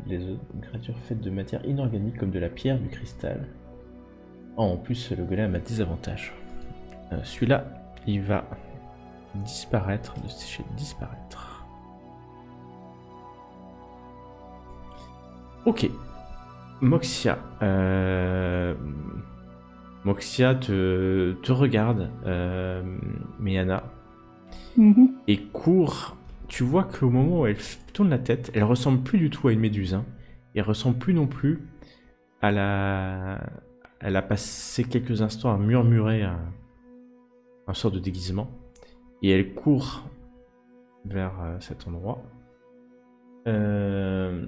les autres créatures faites de matière inorganique comme de la pierre, du cristal. Oh, en plus, le golem a des avantages. Celui-là, il va disparaître, de sécher, disparaître. Ok. Moxia. Moxia te regarde, Méana, et court. Tu vois qu'au moment où elle tourne la tête, elle ressemble plus du tout à une méduse. Hein. Elle ressemble plus non plus à la... Elle a passé quelques instants à murmurer un sort de déguisement. Et elle court vers cet endroit. Vers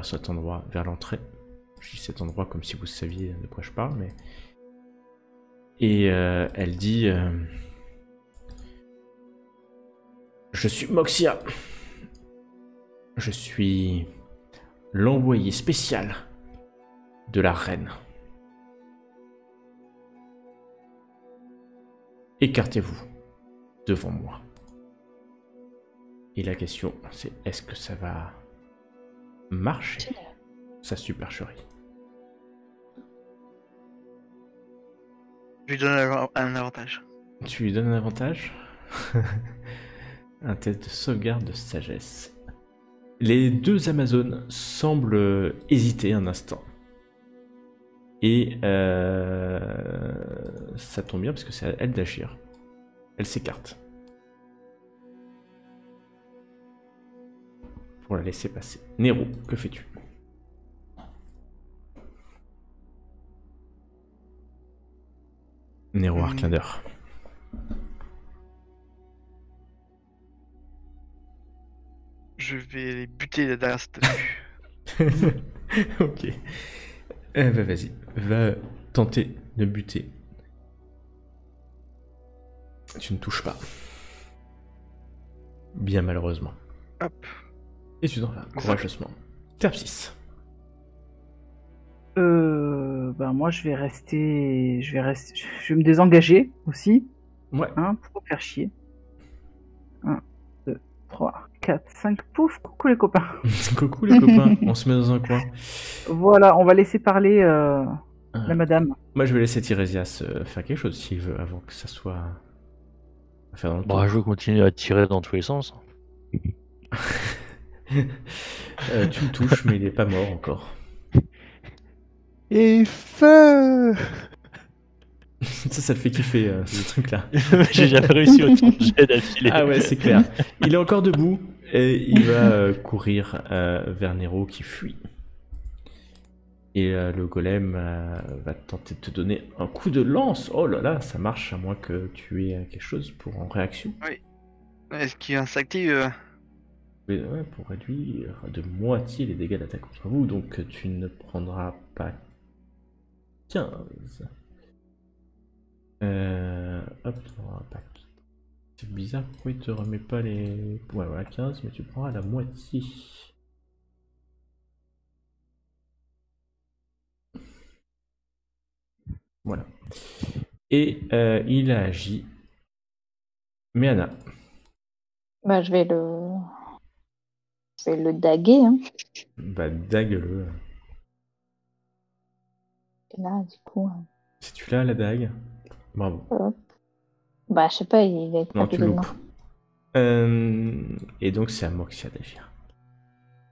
cet endroit, vers l'entrée. Je dis cet endroit comme si vous saviez de quoi je parle, mais... Et elle dit... Je suis Moxia. Je suis l'envoyé spécial de la reine. Écartez-vous devant moi. Et la question, c'est est-ce que ça va marcher, sa supercherie? Je lui donne un avantage. Tu lui donnes un avantage? Un test de sauvegarde de sagesse. Les deux Amazones semblent hésiter un instant. Et ça tombe bien parce que c'est à elle d'agir. Elle s'écarte. Pour la laisser passer. Nero, que fais-tu? Nero Arclander. Je vais les buter derrière cette statue. Ok. Bah vas-y, va tenter de buter. Tu ne touches pas. Bien malheureusement. Hop. Et tu t'en vas, courageusement. Terpsis. Bah moi je vais me désengager aussi. Ouais. Pour faire chier. 1, 2, 3, 4, 5, pouf, coucou les copains. Coucou les copains, on se met dans un coin. Voilà, on va laisser parler la madame. Moi je vais laisser Tirésias faire quelque chose s'il veut avant que ça soit... à faire dans le Bah, je vais continuer à tirer dans tous les sens. tu le touches mais il est pas mort encore. Et feu. Ça le fait kiffer, ce truc-là. J'ai jamais réussi autant de jets d'affilée. Ah ouais, c'est clair. Il est encore debout et il va courir vers Nero qui fuit. Et le golem va tenter de te donner un coup de lance. Oh là là, ça marche à moins que tu aies quelque chose en réaction. Oui. Est-ce qu'il y a un s'active Ouais, pour réduire de moitié les dégâts d'attaque contre vous, donc tu ne prendras pas 15. Hop, c'est bizarre, pourquoi il te remet pas les... Ouais, voilà, 15, mais tu prendras la moitié. Voilà. Et il a agi. Méana. Bah, je vais le daguer. Hein. Bah, dague-le. Et là, du coup... Si tu l'as, la dague. Bravo. Bah, je sais pas, il est... Non, tu loupes. Et donc, c'est à Moxia d'agir.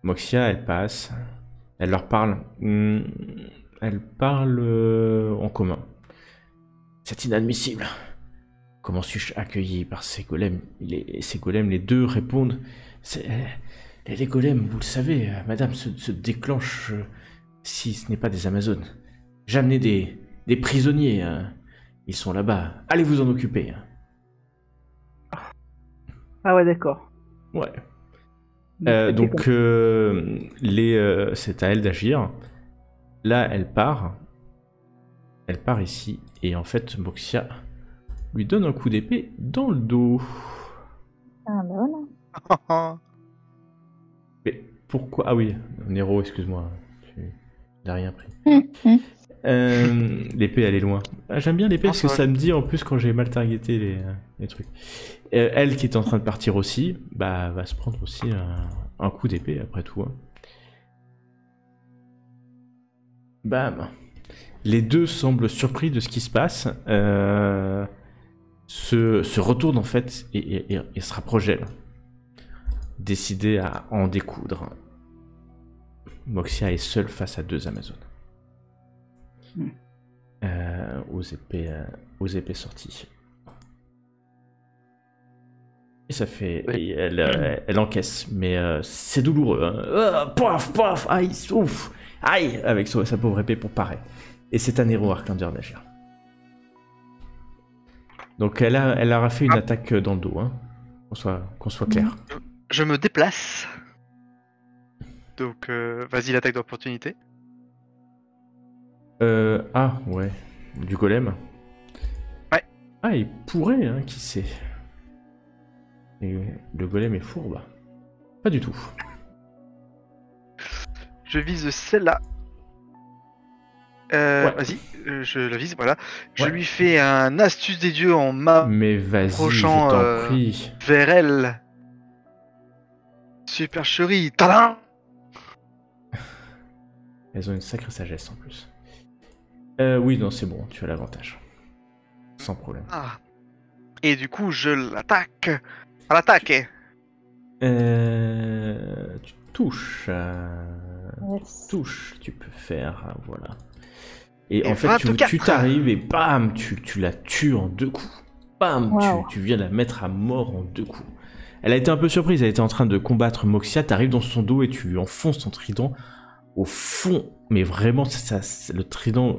Moxia, elle passe. Elle leur parle. Elle parle en commun. C'est inadmissible. Comment suis-je accueilli par ces golems? Ces golems, les deux répondent. Les golems, vous le savez, madame, se déclenchent si ce n'est pas des Amazones. J'ai amené des prisonniers. Ils sont là-bas. Allez vous en occuper. Ah ouais, d'accord. Ouais. Donc, c'est à elle d'agir. Là, elle part. Elle part ici. Et en fait, Moxia lui donne un coup d'épée dans le dos. Ah, bah voilà. Mais pourquoi? Ah oui, Nero, excuse-moi. Tu n'as rien pris. L'épée, elle est loin. Ah, j'aime bien l'épée parce que ça me dit en plus quand j'ai mal targeté les trucs. Elle qui est en train de partir aussi, bah, va se prendre aussi un coup d'épée après tout. Hein. Bam. Les deux semblent surpris de ce qui se passe, se retournent en fait et se rapprochent d'elle, décidés à en découdre. Moxia est seule face à deux Amazones. Aux épées sorties. Et ça fait... Oui. Et elle encaisse, mais c'est douloureux. Hein. Paf, paf, aïe, ouf, aïe, avec sa pauvre épée pour parer. Et c'est à Nero Arklander d'agir. Donc elle a fait une attaque dans le dos, hein. Qu'on soit clair. Je me déplace. Donc vas-y, l'attaque d'opportunité. Ah ouais, du golem. Ouais. Ah, il pourrait, hein, qui sait. Et le golem est fourbe. Pas du tout. Je vise celle-là. Ouais. Vas-y, je la vise, voilà. Je Ouais. lui fais un astuce des dieux en Mais vas-y, je m'approchant t'en prie. vers elle. Supercherie, tadam! Elles ont une sacrée sagesse en plus. Oui, non, c'est bon, tu as l'avantage. Sans problème. Ah. Et du coup, je l'attaque. À l'attaque. Tu touches. Yes. Touche, tu peux faire, voilà. Et Et en fait, 24. tu t'arrives et bam, tu la tues en 2 coups. Bam, Wow. tu viens la mettre à mort en 2 coups. Elle a été un peu surprise, elle était en train de combattre Moxia, t'arrives dans son dos et tu enfonces ton trident au fond. Mais vraiment, le trident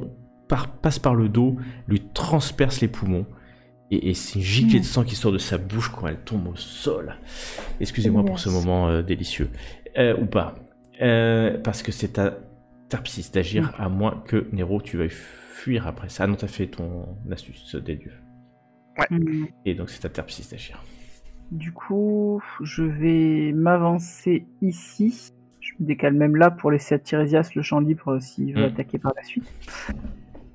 passe par le dos, lui transperce les poumons. Et c'est une giclée de sang qui sort de sa bouche quand elle tombe au sol. Excusez-moi pour ce moment délicieux. Ou pas. Parce que c'est à Terpsis d'agir, à moins que Nero, tu veuilles fuir après ça. Ah non, t'as fait ton astuce des dieux. Ouais. Et donc c'est à Terpsis d'agir. Du coup, je vais m'avancer ici. Je me décale même là pour laisser à Tirésias le champ libre s'il veut attaquer par la suite.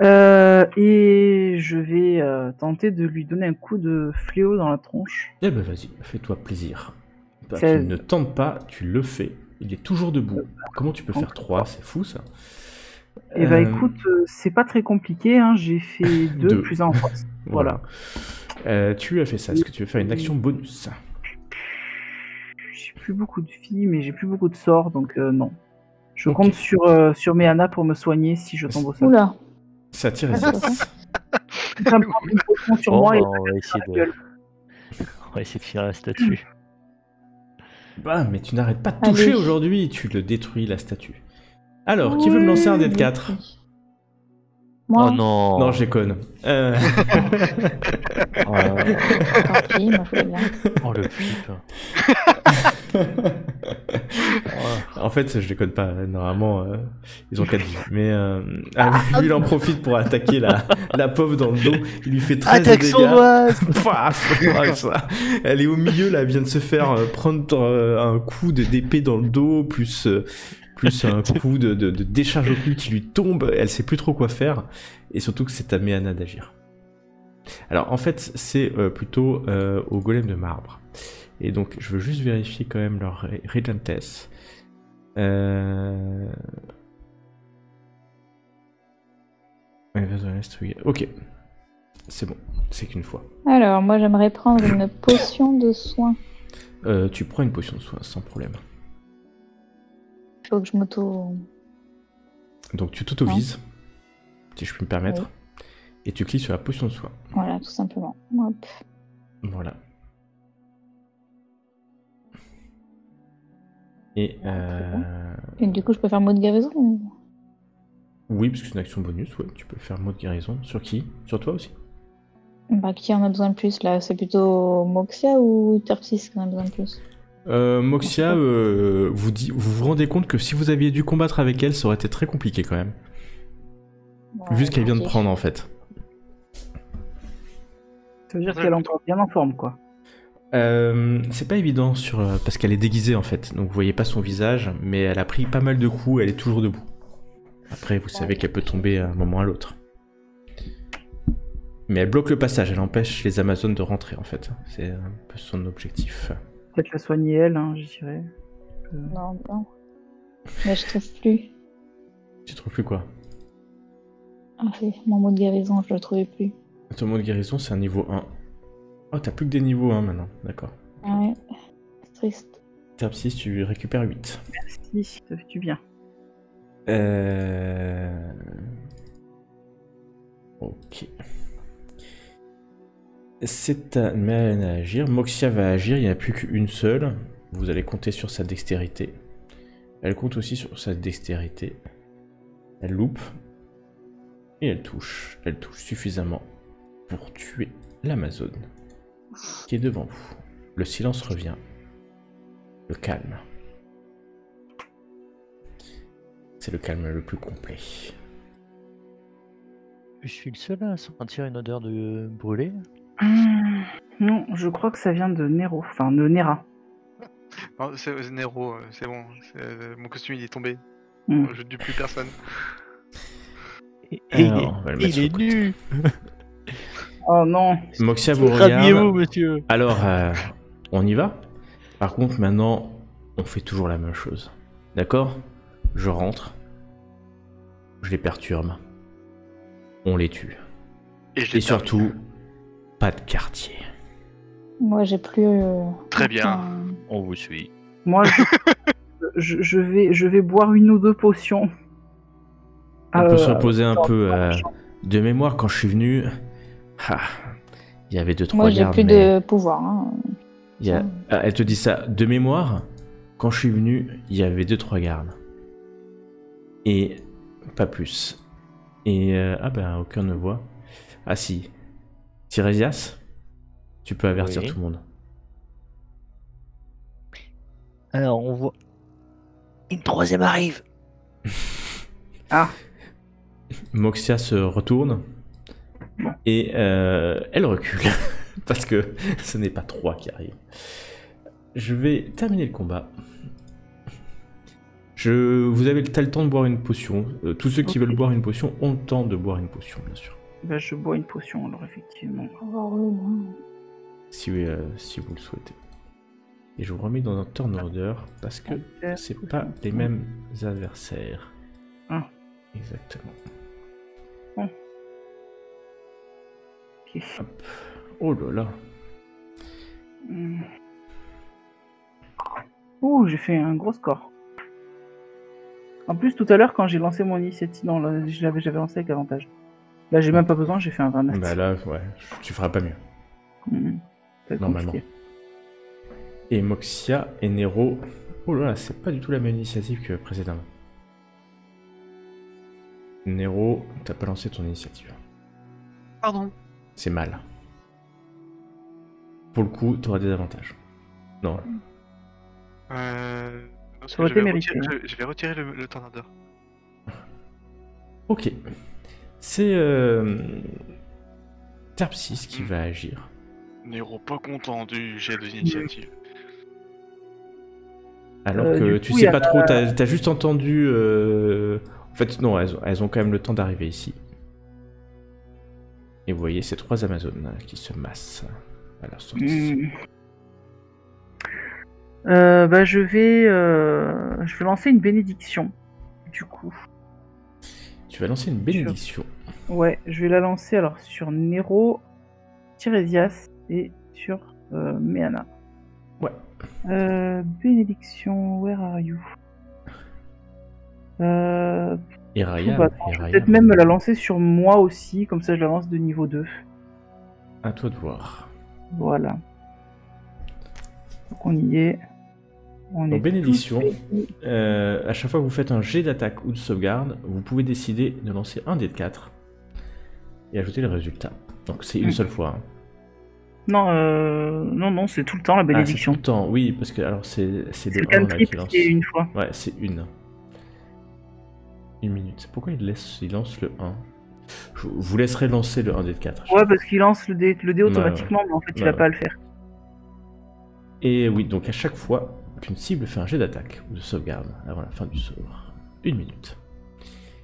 Et je vais tenter de lui donner un coup de fléau dans la tronche. Eh ben vas-y, fais-toi plaisir. Bah, tu ne tentes pas, tu le fais. Il est toujours debout. Comment tu peux faire 3? C'est fou ça. Eh ben écoute, c'est pas très compliqué, hein. J'ai fait 2 plus 1 en force. Voilà. Tu as fait ça. Est-ce que tu veux faire une action bonus? J'ai plus beaucoup de vie, mais j'ai plus beaucoup de sorts, donc non. Je compte sur Méana pour me soigner si je tombe au sol. Oula. Ça tire ça. Ça me prend une potion sur moi et on va essayer de finir la statue. Bah, mais tu n'arrêtes pas de toucher aujourd'hui, tu le détruis la statue. Alors, qui veut me lancer un dé de 4? Moi. Oh non. Non, je déconne. Oh le flip. En fait, je déconne pas. Normalement, ils ont 4 vies. Mais lui, il en profite pour attaquer la pauvre dans le dos. Il lui fait 13 Attaque dégâts. Ça. Elle est au milieu, là. Elle vient de se faire prendre un coup d'épée dans le dos, plus un coup de décharge au cul qui lui tombe. Elle sait plus trop quoi faire. Et surtout que c'est à Méana d'agir. Alors, en fait, c'est plutôt au golem de marbre. Et donc, je veux juste vérifier quand même leur Regentes. Ok, c'est bon, c'est qu'une fois. Alors, moi j'aimerais prendre une potion de soin. Tu prends une potion de soin sans problème. Il faut que je m'auto... Donc tu t'auto-vises, si je puis me permettre, et tu cliques sur la potion de soin. Voilà, tout simplement. Hop. Voilà. Et du coup, je peux faire mot de guérison ou... Oui, parce que c'est une action bonus, ouais. Tu peux faire mot de guérison. Sur qui? Sur toi aussi? Bah, qui en a besoin de plus là? C'est plutôt Moxia ou Terpsis qui en a besoin de plus? Moxia, vous rendez compte que si vous aviez dû combattre avec elle, ça aurait été très compliqué quand même. Vu ce qu'elle vient de prendre en fait. Ça veut dire qu'elle est encore bien en forme, quoi. C'est pas évident parce qu'elle est déguisée en fait, donc vous voyez pas son visage, mais elle a pris pas mal de coups, elle est toujours debout. Après, vous savez qu'elle peut tomber à un moment à l'autre. Mais elle bloque le passage, elle empêche les Amazones de rentrer en fait. C'est un peu son objectif. Peut-être la soigner elle, hein, je dirais. Non. Mais je trouve plus. Tu trouves plus quoi? Ah oui, mon mot de guérison, je le trouvais plus. Ton mot de guérison, c'est un niveau 1. Oh, t'as plus que des niveaux 1 maintenant, d'accord. Ouais, c'est triste. Terpsis, tu récupères 8. Merci, ça fait du bien. Ok. C'est à Méana à agir. Moxia va agir, il n'y en a plus qu'une seule. Vous allez compter sur sa dextérité. Elle compte aussi sur sa dextérité. Elle loupe. Et elle touche. Elle touche suffisamment pour tuer l'Amazone qui est devant vous. Le silence revient. Le calme. C'est le calme le plus complet. Je suis le seul à sentir une odeur de brûlé. Non, je crois que ça vient de Nero, enfin de Nera. Non, c'est Nero, c'est bon. Mon costume il est tombé. Je ne tue plus personne. Alors, il est nu. Oh non. Moxia vous regarde. monsieur. Alors, on y va. Par contre, maintenant, on fait toujours la même chose. D'accord? Je rentre. Je les perturbe. On les tue. Et surtout, pas de quartier. Moi, j'ai plus... Très bien. On vous suit. Moi, je vais boire une ou deux potions. On peut se reposer un peu. De mémoire, quand je suis venu... il y avait 2-3 gardes. Moi, j'ai plus de pouvoir. Hein. Elle te dit ça. De mémoire, quand je suis venu, il y avait 2-3 gardes. Et pas plus. Et aucun ne voit. Ah si. Tirésias, tu peux avertir tout le monde. Alors on voit. Une troisième arrive. Ah. Moxia se retourne et elle recule parce que ce n'est pas 3 qui arrivent. Je vais terminer le combat. T'as le temps de boire une potion. Tous ceux qui veulent boire une potion ont le temps de boire une potion, bien sûr. Bah, je bois une potion alors effectivement. Si vous le souhaitez. Et je vous remets dans un turn order parce que c'est pas les mêmes adversaires. Ah. Exactement. Ok. Hop. Oh là là. Ouh, j'ai fait un gros score. En plus, tout à l'heure, quand j'ai lancé mon initiative, non, là, j'avais lancé avec avantage. Là, j'ai même pas besoin, j'ai fait un 29. Bah là, ouais, tu feras pas mieux. Normalement. Compliqué. Et Moxia et Nero. Oh là là, c'est pas du tout la même initiative que précédemment. Nero, t'as pas lancé ton initiative. Pardon. C'est mal. Pour le coup, t'auras des avantages. Non. Ça aurait été mérité. Je vais retirer le turn order. Ok. C'est Terpsis qui va agir. Nero pas content du jet de l'initiative. Alors que tu sais pas trop, t'as juste entendu... En fait, non, elles ont quand même le temps d'arriver ici. Et vous voyez ces 3 Amazones qui se massent à la sortie. Bah, je vais lancer une bénédiction, du coup. Tu vas lancer une bénédiction. Ouais, je vais la lancer alors sur Nero, Tiresias et sur Meana. Ouais. Bénédiction, where are you? Et Ryan, je vais peut-être même me la lancer sur moi aussi, comme ça je la lance de niveau 2. À toi de voir. Voilà. Donc on y est. Donc bénédiction, à chaque fois que vous faites un jet d'attaque ou de sauvegarde, vous pouvez décider de lancer un dé de 4 et ajouter le résultat. Donc c'est une seule fois. Hein. Non, c'est tout le temps la bénédiction. C'est tout le temps, oui, parce que alors c'est le 1 là qui lance. C'est une fois. Ouais, c'est une. Une minute. Pourquoi il lance le 1 ? Je vous laisserai lancer le 1 dé de 4. Ouais, parce qu'il lance le dé automatiquement, mais en fait il a pas à le faire. Et oui, donc à chaque fois qu'une cible fait un jet d'attaque ou de sauvegarde avant la fin du sort, 1 minute.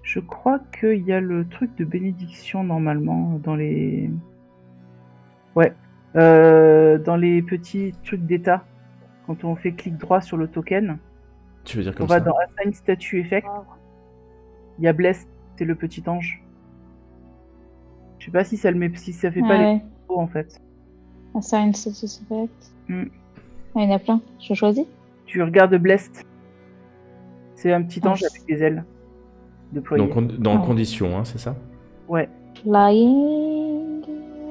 Je crois qu'il y a le truc de bénédiction normalement dans les... Ouais. Dans les petits trucs d'état. Quand on fait clic droit sur le token, tu veux dire comme on ça. va dans Assign Statue Effect. Il y a Blessed, c'est le petit ange. Je sais pas si ça fait pas les combos en fait. Assign Statue Effect. Ah, il y en a plein. Je choisis. Tu regardes Blessed. C'est un petit ange avec des ailes déployées. Donc dans conditions, hein, c'est ça? Ouais. Flying.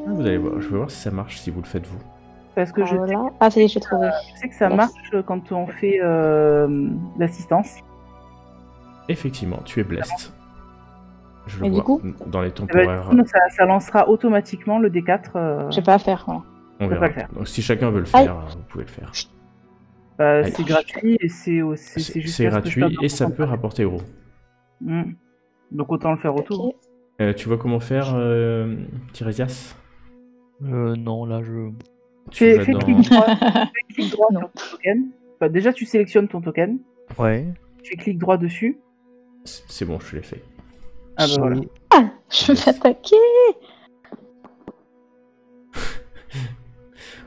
Ah, vous allez voir, je vais voir si ça marche si vous le faites vous. Parce que Ah, ça y est, j'ai trouvé. Je sais que ça marche quand on fait l'assistance. Effectivement, tu es blessed. Je le Et vois du coup dans les temporaires. Ça lancera automatiquement le D4. J'ai pas à faire, voilà. On verra. Pas le faire. Donc si chacun veut le faire, vous pouvez le faire. C'est gratuit et c'est juste. C'est gratuit et ça peut rapporter gros. Donc autant le faire au tour. Tu vois comment faire, Tiresias? Non, là je. Fais clic droit sur ton token. Enfin, déjà, tu sélectionnes ton token. Ouais. Tu fais clic droit dessus. C'est bon, je l'ai fait. Ah bah voilà. Ah, je vais attaquer.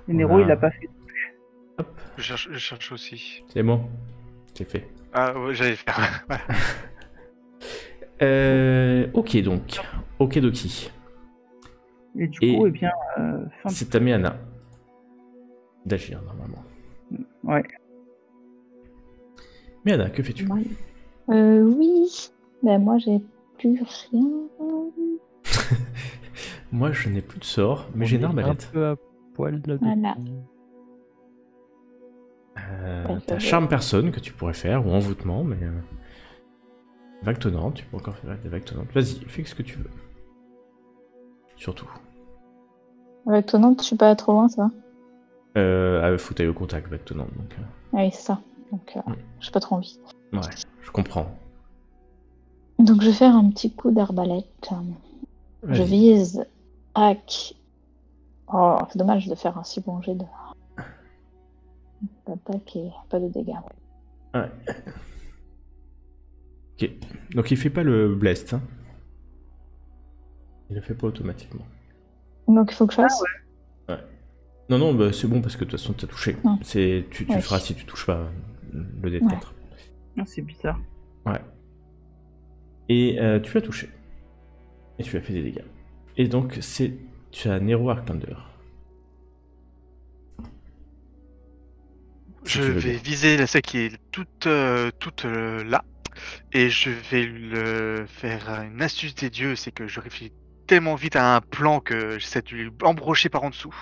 Le Nero, il l'a pas fait. Hop. Je cherche aussi. C'est bon, c'est fait. Ah ouais, j'allais faire. Ok donc, okidoki. Et du coup, eh bien, c'est à Meana d'agir normalement. Ouais. Meana, que fais-tu? Oui. Ben moi j'ai plus rien. Moi je n'ai plus de sort, mais j'ai une arbalète. Un peu à poil là. Voilà. T'as charme personne que tu pourrais faire, ou envoûtement, mais... Vague tonnante, tu peux encore faire des vagues tonnantes. Vas-y, fais ce que tu veux. Surtout. Vague tonnante, je suis pas trop loin, ça va. Faut tailler au contact, vague tonnante. Donc, Oui, c'est ça. donc j'ai pas trop envie. Ouais, je comprends. Donc je vais faire un petit coup d'arbalète. Je vise Hack. Oh, c'est dommage de faire un si bon jet d'attaque et pas de dégâts. Ouais. Ok, donc il fait pas le blast. Hein. Il le fait pas automatiquement. Donc il faut que je fasse. Ouais. Non, bah, c'est bon parce que de toute façon t'as touché. Non. Tu le feras si tu touches pas le dé de 4. Non, c'est bizarre. Ouais. Et tu l'as touché. Et tu as fait des dégâts. Et donc tu as Nero Arcander. Je vais viser celle qui est toute là. Et je vais le faire une astuce des dieux, c'est que je réfléchis tellement vite à un plan que j'essaie de lui embrocher par en dessous.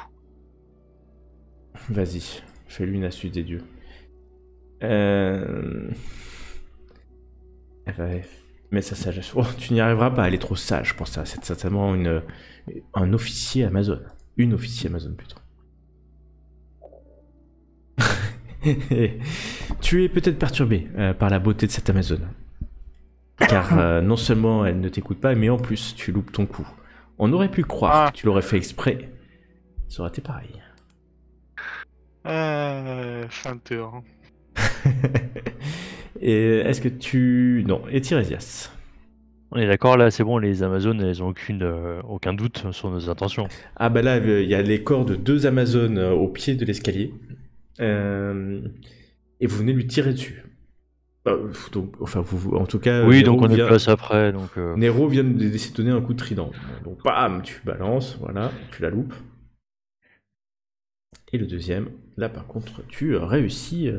Vas-y, fais-lui une astuce des dieux. Mais sa sagesse. Oh, tu n'y arriveras pas, elle est trop sage pour ça. C'est certainement un officier Amazon. Une officier Amazon plutôt. Tu es peut-être perturbé par la beauté de cette Amazone. Car non seulement elle ne t'écoute pas, mais en plus tu loupes ton coup. On aurait pu croire que tu l'aurais fait exprès. Ça aurait été pareil. Fin de tour. Et est-ce que tu... Non, et Tiresias. On est d'accord là, c'est bon, les Amazones, elles ont aucun doute sur nos intentions. Ah bah là, il y a les corps de 2 Amazones au pied de l'escalier. Et vous venez lui tirer dessus. Donc, enfin, en tout cas... Oui, Nero donc on est place après. Donc, Nero vient d'essayer de donner un coup de trident. Donc bam, tu balances, voilà, tu la loupes. Et le deuxième, là par contre, tu réussis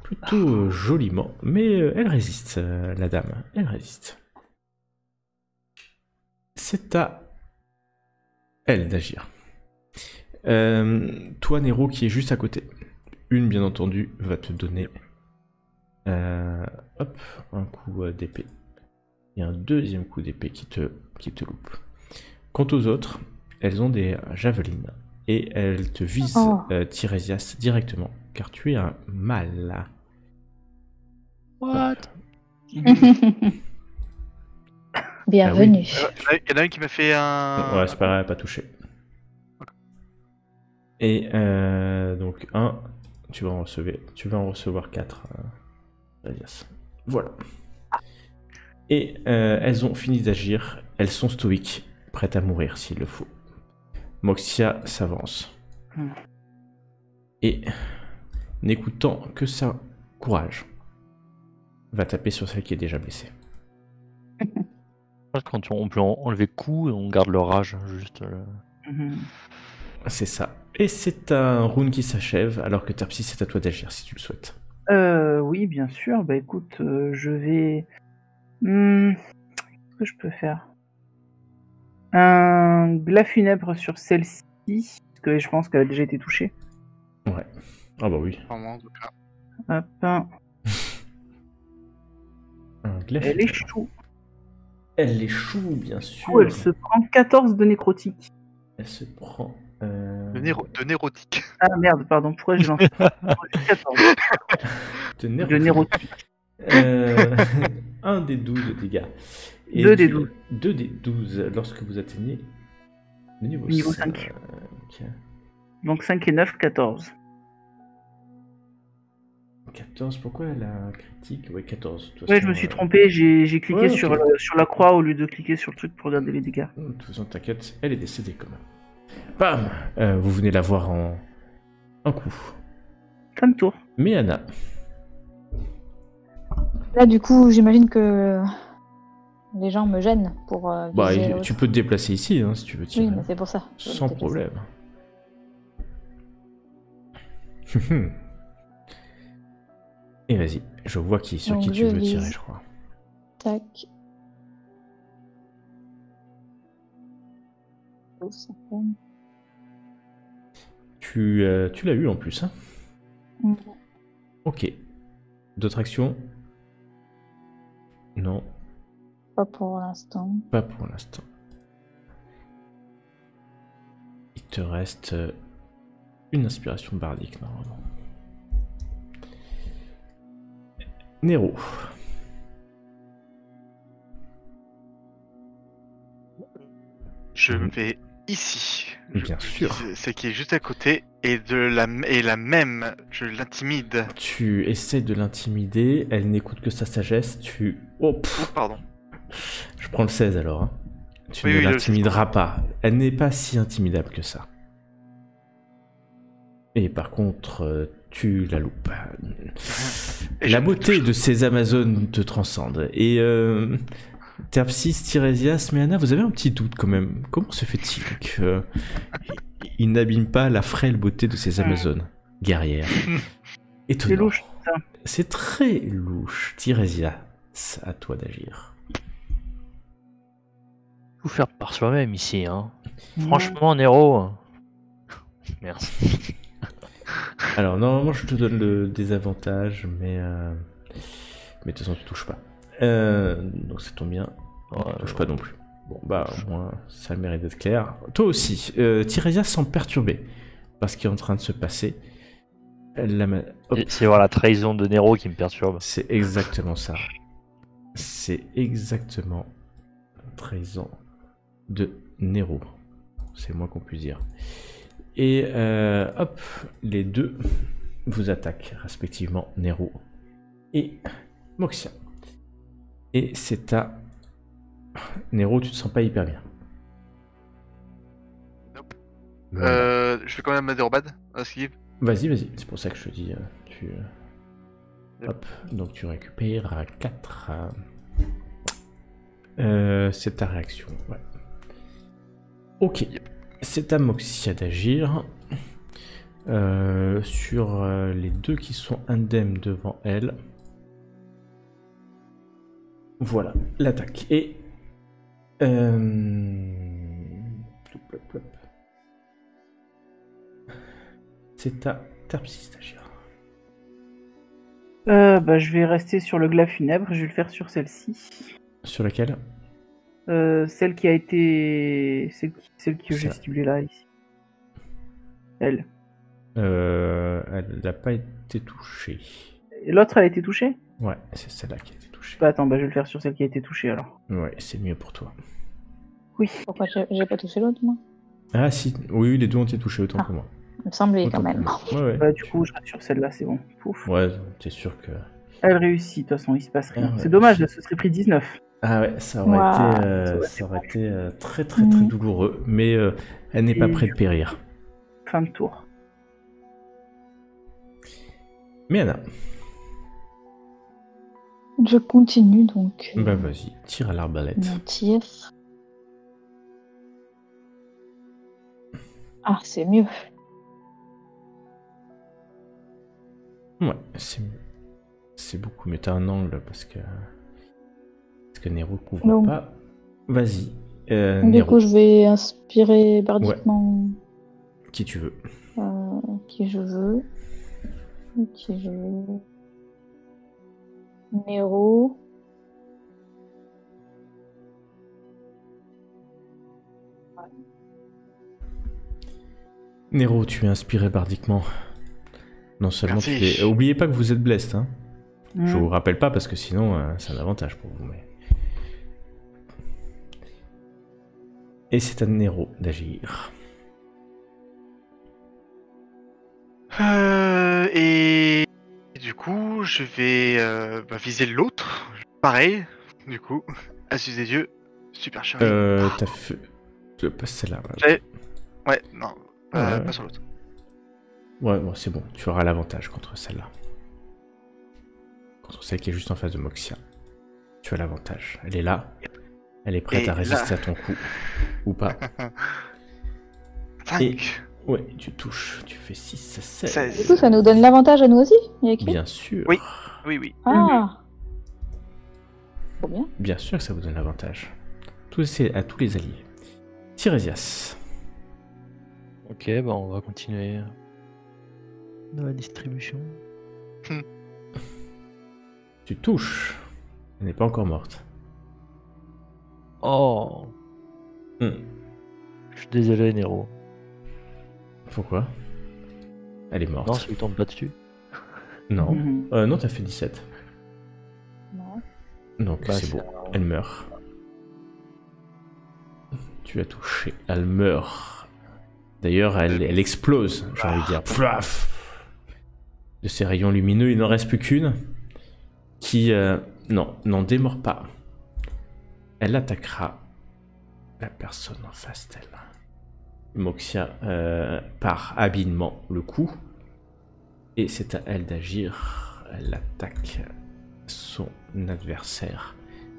plutôt joliment. Mais elle résiste, la dame. Elle résiste. C'est à elle d'agir. Toi, Nero, qui est juste à côté. Une, bien entendu, va te donner un coup d'épée. Et un deuxième coup d'épée qui te loupe. Quant aux autres, elles ont des javelines. Et elles te visent, Tiresias, directement. Car tu es un mâle. What? Bienvenue. Il y en a une qui m'a fait un... Ouais, c'est pas grave, pas touché. Et donc, tu vas en recevoir 4. Tiresias. Voilà. Et elles ont fini d'agir. Elles sont stoïques, prêtes à mourir s'il le faut. Moxia s'avance. Et, n'écoutant que sa courage, va taper sur celle qui est déjà blessée. Quand on peut enlever coup, on garde leur rage, juste. C'est ça. Et c'est un round qui s'achève, alors que Terpsis, c'est à toi d'agir si tu le souhaites. Oui, bien sûr. Bah écoute, je vais... Qu'est-ce que je peux faire? Un glas funèbre sur celle-ci, parce que je pense qu'elle a déjà été touchée. Ouais. Ah bah oui. Hop. Elle est chou. Elle est chou, bien sûr. Oh, elle se prend 14 de nécrotique. Elle se prend... De nérotique. Ah merde, pardon, pourquoi je lance 14 de nérotique. Un des 12 de dégâts. 2 des 12. 2 des 12 lorsque vous atteignez le niveau 5. Okay. Donc 5 et 9, 14. 14, pourquoi elle a critique? Ouais, 14. Ouais, je me suis trompé, j'ai cliqué sur la croix au lieu de cliquer sur le truc pour regarder les dégâts. De toute façon, t'inquiète, elle est décédée quand même. Bam, vous venez la voir en un coup. Fin de tour. Mais Anna. Là, du coup, j'imagine que les gens me gênent pour tu peux te déplacer ici, hein, si tu veux tirer. Oui, mais c'est pour ça. Sans problème. Et vas-y, je vois sur qui tu veux tirer, je crois. Tac. Tu l'as eu en plus, hein? Ok. D'autres actions? Non. Pas pour l'instant. Pas pour l'instant. Il te reste une inspiration bardique, normalement. Nero. Je vais ici. Bien sûr. C'est qui est juste à côté et la même, je l'intimide. Tu essaies de l'intimider, elle n'écoute que sa sagesse, Oh, pardon. Je prends le 16 alors. Hein. Tu oui, ne l'intimideras pas. Elle n'est pas si intimidable que ça. Et par contre, tu la loupes. La beauté de ces Amazones te transcende. Et Terpsis, Tiresias, Méana, vous avez un petit doute quand même. Comment se fait-il qu'il n'abîme pas la frêle beauté de ces Amazones guerrières? Étonnant. C'est louche, ça. C'est très louche. Tiresias, à toi d'agir. Tout faire par soi-même ici, hein. Franchement, Nero. Merci. Alors, normalement, je te donne le désavantage, mais de toute façon, tu touches pas. Donc, ça tombe bien. Tu touches pas non plus. Bon, bah, au moins, ça a le mérite d'être clair. Toi aussi, Tiresias semble perturbé par ce qui est en train de se passer. C'est voir la trahison de Nero qui me perturbe. C'est exactement ça. C'est exactement la trahison de Nero. C'est le moins qu'on puisse dire. Et hop, les deux vous attaquent respectivement, Nero et Moxia. Et c'est à Nero, tu te sens pas hyper bien. Nope. Je fais quand même ma dérobade. Vas-y, c'est pour ça que je te dis. Hop, donc tu récupères à 4. C'est ta réaction, ouais. Ok. C'est à Moxia d'agir sur les deux qui sont indemnes devant elle. Voilà, l'attaque. Et c'est à Terpsis d'agir. Je vais rester sur le glas funèbre, je vais le faire sur celle-ci. Sur laquelle? Celle qui a été... Celle que j'ai ciblée là, ici. Elle. Elle n'a pas été touchée. Et l'autre, elle a été touchée? Ouais, c'est celle-là qui a été touchée. Attends, je vais le faire sur celle qui a été touchée alors. Ouais, c'est mieux pour toi. Oui. Pourquoi j'ai pas touché l'autre, moi? Ah si, oui, les deux ont été touchés autant que moi. Il me semblait Autant quand même. Ouais. Du coup, je reste sur celle-là, c'est bon. Pouf. Ouais, t'es sûr que... Elle réussit, de toute façon, il se passe rien. Ouais, c'est dommage, elle se serait pris 19. Ah ouais, ça aurait été très très douloureux, mais elle n'est pas prête de périr. Fin de tour. Méana. Je continue donc. Bah vas-y, tire à l'arbalète. On tire. Ah, c'est mieux. Ouais, c'est mieux. C'est beaucoup mieux. T'as un angle parce que Nero couvre Donc, pas. Vas-y. Du Nero. coup, je vais inspirer bardiquement. Ouais. Qui tu veux. Qui je veux. Nero. Nero, tu es inspiré bardiquement. Non seulement Merci. tu es... Oubliez pas que vous êtes blessed, hein. Je vous rappelle pas parce que sinon c'est un avantage pour vous. Mais... Et c'est à Nero d'agir. Et du coup, je vais viser l'autre. Pareil, du coup. Asus des yeux, super chéri. T'as fait... Pas celle-là. Ouais, non. Ouais. Pas sur l'autre. Ouais, bon, c'est bon. Tu auras l'avantage contre celle-là. Contre celle qui est juste en face de Moxia. Tu as l'avantage. Elle est là. Elle est prête à résister à ton coup. Ou pas. 5. Et... Ouais, tu touches. Tu fais 6, 16. Du coup, ça nous donne l'avantage à nous aussi, il y a écrit. Bien sûr. Oui. Ah. Trop bien. Bien sûr que ça vous donne l'avantage. C'est à tous les alliés. Tiresias. Ok, bah on va continuer dans la distribution. Tu touches. Elle n'est pas encore morte. Oh. Je suis désolé, Nero. Pourquoi? Elle est morte. Non, ça lui tombe pas dessus. Non. Non, t'as fait 17. Donc c'est bon, elle meurt. Tu l'as touchée, elle meurt. D'ailleurs, elle explose, j'ai envie de dire. Plaf. De ces rayons lumineux, il n'en reste plus qu'une qui, n'en démord pas. Elle attaquera la personne en face d'elle. Moxia part habilement le coup. Et c'est à elle d'agir. Elle attaque son adversaire,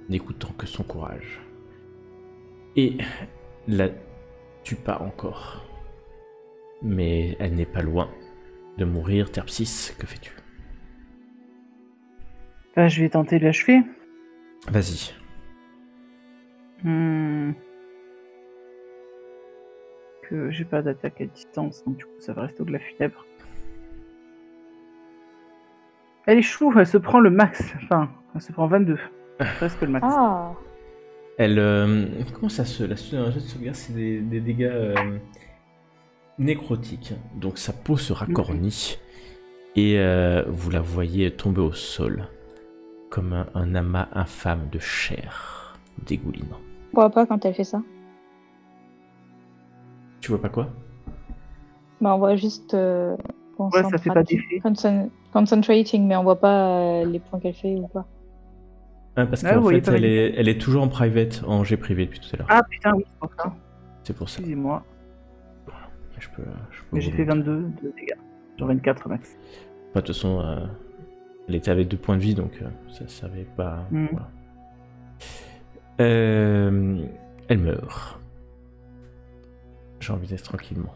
n'écoutant que son courage. Et la tue pas encore. Mais elle n'est pas loin de mourir. Terpsis, que fais-tu? Je vais tenter de l'achever. Vas-y. Que j'ai pas d'attaque à distance, donc du coup ça va rester au de la fièvre. Elle est chou, elle se prend le max. Enfin, elle se prend 22. Presque le max. Ah. Elle. Comment ça se. La jet de sauvegarde, c'est des dégâts nécrotiques. Donc sa peau se racornit. Et vous la voyez tomber au sol. Comme un amas infâme de chair dégoulinant. On voit pas quand elle fait ça. Tu vois pas quoi? Bah on voit juste Ouais, ça fait pas d'effet. Concentrating, mais on voit pas les points qu'elle fait ou quoi. Ah, parce qu'en fait, elle est toujours en private, en G privé depuis tout à l'heure. Ah putain, oui, c'est pour ça. C'est pour ça. Excusez-moi. Je peux Mais j'ai fait 22 de dégâts. Genre 24 max. De toute façon, elle était avec 2 points de vie, donc ça savait pas. Voilà. Elle meurt. J'ai envie d'être tranquillement.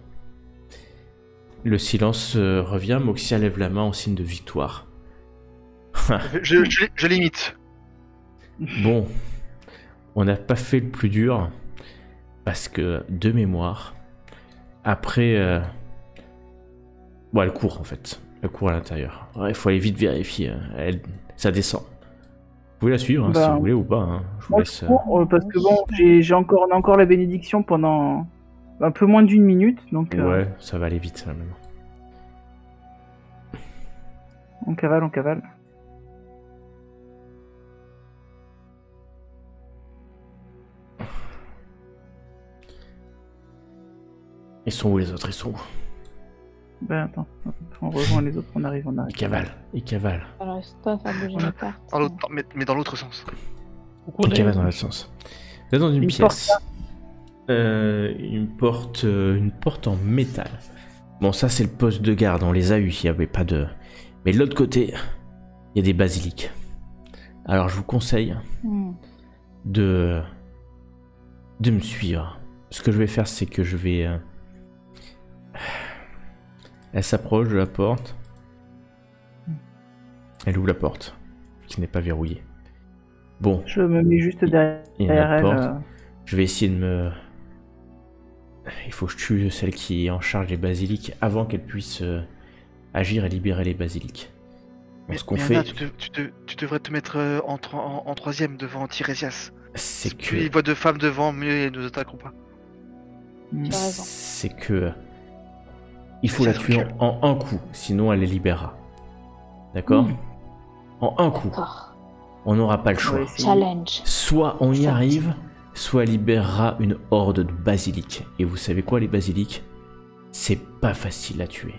Le silence revient. Moxia lève la main en signe de victoire. je l'imite. Bon, on n'a pas fait le plus dur parce que de mémoire, après, bon, elle court en fait. Elle court à l'intérieur. Il faut aller vite vérifier. Ça descend. Vous pouvez la suivre si vous voulez ou pas. Hein. Je vous laisse. Parce que bon, on a encore la bénédiction pendant un peu moins d'1 minute, donc. Ouais, ça va aller vite là maintenant. On cavale. Ils sont où les autres? Ils sont où? Ben attends, on rejoint les autres, on arrive. Ils cavalent. Alors, reste pas à faire bouger les cartes. Mais dans l'autre sens. Ils cavalent dans l'autre sens. Vous êtes dans une pièce. Une porte en métal. Bon, ça c'est le poste de garde, on les a eu, il n'y avait pas de... Mais de l'autre côté, il y a des basiliques. Alors je vous conseille de me suivre. Ce que je vais faire, c'est que je vais... Elle s'approche de la porte. Elle ouvre la porte, qui n'est pas verrouillée. Bon. Je me mets juste derrière elle. Je vais essayer de me... Il faut que je tue celle qui est en charge des basiliques avant qu'elle puisse agir et libérer les basiliques. Mais, ce qu'on fait... tu devrais te mettre en troisième devant Tirésias. C'est que... Plus il voit 2 femmes devant, mieux ils nous attaqueront pas. C'est que... Il faut la tuer en un coup, sinon elle les libérera. D'accord? En un coup. On n'aura pas le choix. Challenge. Soit on y arrive, soit elle libérera une horde de basiliques. Et vous savez quoi, les basiliques? C'est pas facile à tuer.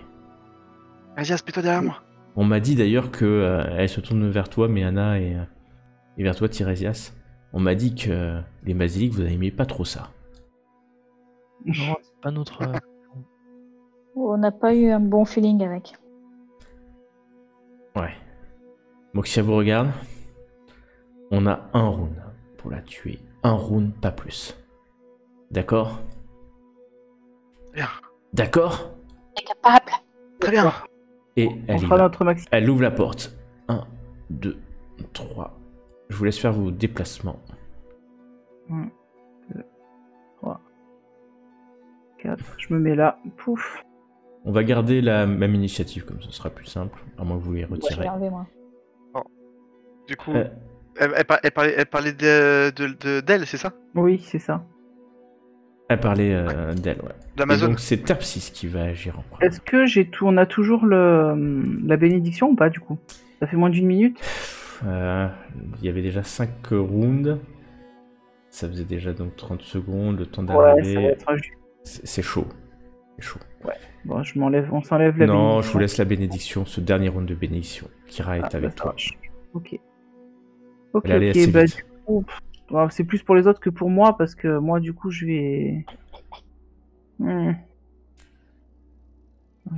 Tirésias, mets-toi derrière moi. On m'a dit d'ailleurs que elle se tourne vers toi, Méana, et vers toi, Tirésias. On m'a dit que les basiliques, vous n'aimiez pas trop ça. Non, c'est pas notre... On n'a pas eu un bon feeling avec. Ouais. Moxia vous regarde. On a un round pour la tuer. Un round, pas plus. D'accord? Bien. D'accord? On est capable. Très bien. Et on fera notre maximum. Elle ouvre la porte. 1, 2, 3. Je vous laisse faire vos déplacements. 1, 2, 3, 4. Je me mets là. Pouf. On va garder la même initiative, comme ça sera plus simple, à moins que vous les retirez. Je vais enlever, moi. Bon. Du coup, elle parlait d'elle, c'est ça? Oui, c'est ça. Elle parlait d'elle, ouais. D'Amazon. Donc c'est Terpsis qui va agir en premier. Est-ce que on a toujours la bénédiction ou pas, du coup? Ça fait moins d'1 minute? Il y avait déjà 5 rounds. Ça faisait déjà donc 30 secondes, le temps Ouais, ça va d'arriver. être C'est chaud. C'est chaud. Ouais. Bon, on s'enlève la bénédiction. Non, je vous laisse la bénédiction, ce dernier round de bénédiction. Kira est avec toi. Ok. Ok, Elle allait assez bah, vite. du coup, c'est plus pour les autres que pour moi, parce que moi, du coup, je vais...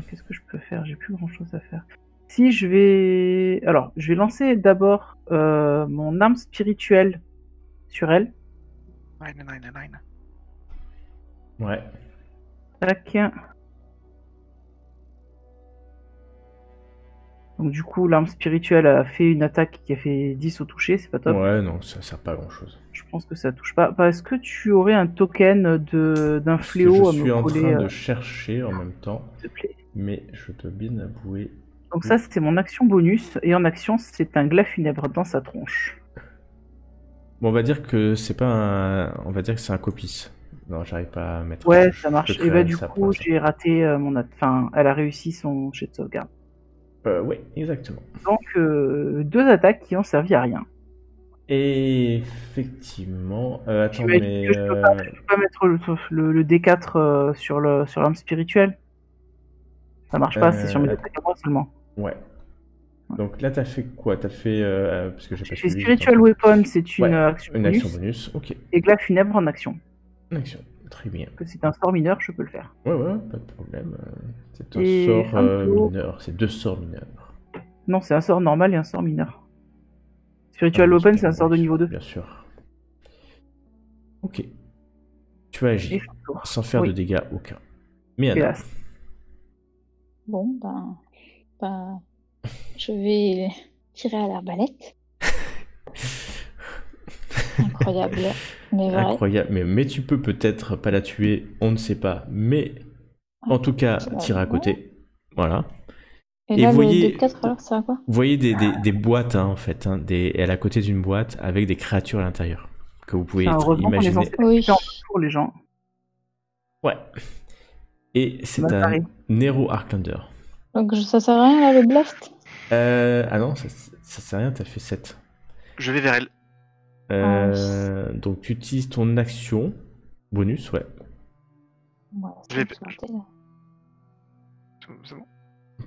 Qu'est-ce que je peux faire? J'ai plus grand-chose à faire. Si je vais... Alors, je vais lancer d'abord mon arme spirituelle sur elle. Ouais. Tac. Donc du coup, l'arme spirituelle a fait une attaque qui a fait 10 au toucher, c'est pas top. Ouais, non, ça sert pas à grand chose. Je pense que ça touche pas. Est-ce que tu aurais un token d'un fléau à me coller? Je suis en train de chercher en même temps, s'il te plaît. mais je dois bien avouer... Donc ça, c'était mon action bonus, et en action, c'est un glas funèbre dans sa tronche. Bon, on va dire que c'est pas un... On va dire que c'est un copice. Non, j'arrive pas à mettre... Ouais, ça marche. peux Et bah créer du ça coup, pour l'instant. j'ai raté Enfin, elle a réussi son jet de sauvegarde. Oui, exactement. Donc, 2 attaques qui ont servi à rien. Et effectivement... attends, J'imagine mais... que je peux pas mettre le D4 sur l'arme spirituelle. Ça marche pas, c'est sur mes attaques à moi seulement. Ouais. Donc là, t'as fait quoi? T'as fait... parce que j'ai pas J'ai suivi. Spiritual Weapon, c'est une Ouais, action une bonus. action bonus, ok. Et glas funèbre en action. Une action, très bien. Que c'est un sort mineur, je peux le faire. Ouais, pas de problème. C'est un Et sort un tour. mineur, c'est 2 sorts mineurs. Non, c'est un sort normal et un sort mineur. Spiritual Ah oui, Weapon, c'est un sort de niveau 2. Bien sûr. Ok. Tu as agi, Et fin de tour. sans faire de dégâts aucun. Mais Anna, Hélas. Bon, ben, je vais tirer à l'arbalète. Incroyable, mais vrai. incroyable. Mais tu peux peut-être pas la tuer, on ne sait pas. Mais en tout cas, tirer à côté. Voilà. Et là, vous voyez, le D4, alors, ça va quoi? Vous voyez des boîtes, hein, en fait. Hein, elle est à côté d'une boîte avec des créatures à l'intérieur. Que vous pouvez imaginer. Oui. Pour les gens. Ouais. Et c'est un Nero Arklander. Donc ça sert à rien là, le blast? Ah non, ça sert à rien, t'as fait 7. Je vais vers elle. Donc tu utilises ton action bonus, ouais. Ouais, c'est bon.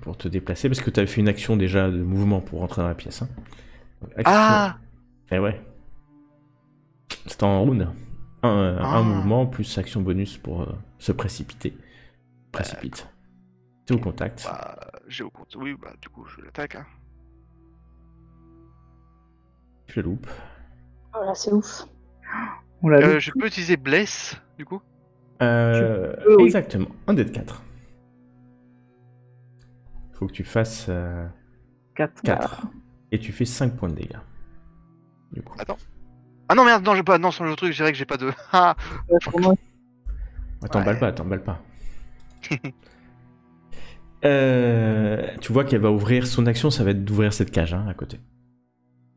Pour te déplacer, parce que tu avais fait une action déjà de mouvement pour rentrer dans la pièce. Hein. Donc, action... Ah. Eh ouais. C'est en round. Un mouvement plus action bonus pour se précipiter. Précipite. T'es au contact. J'ai au contact. Oui, du coup, je l'attaque. Hein. Je loupe. Oh là, c'est ouf. Je peux utiliser Bless, du coup Exactement. Un dé de 4. Faut que tu fasses 4. Et tu fais 5 points de dégâts. Du coup. Attends. Ah non, merde, non, j'ai pas. Non, sur le truc, je dirais que j'ai pas de. Ah. T'emballes pas. Tu vois qu'elle va ouvrir son action, ça va être d'ouvrir cette cage à côté.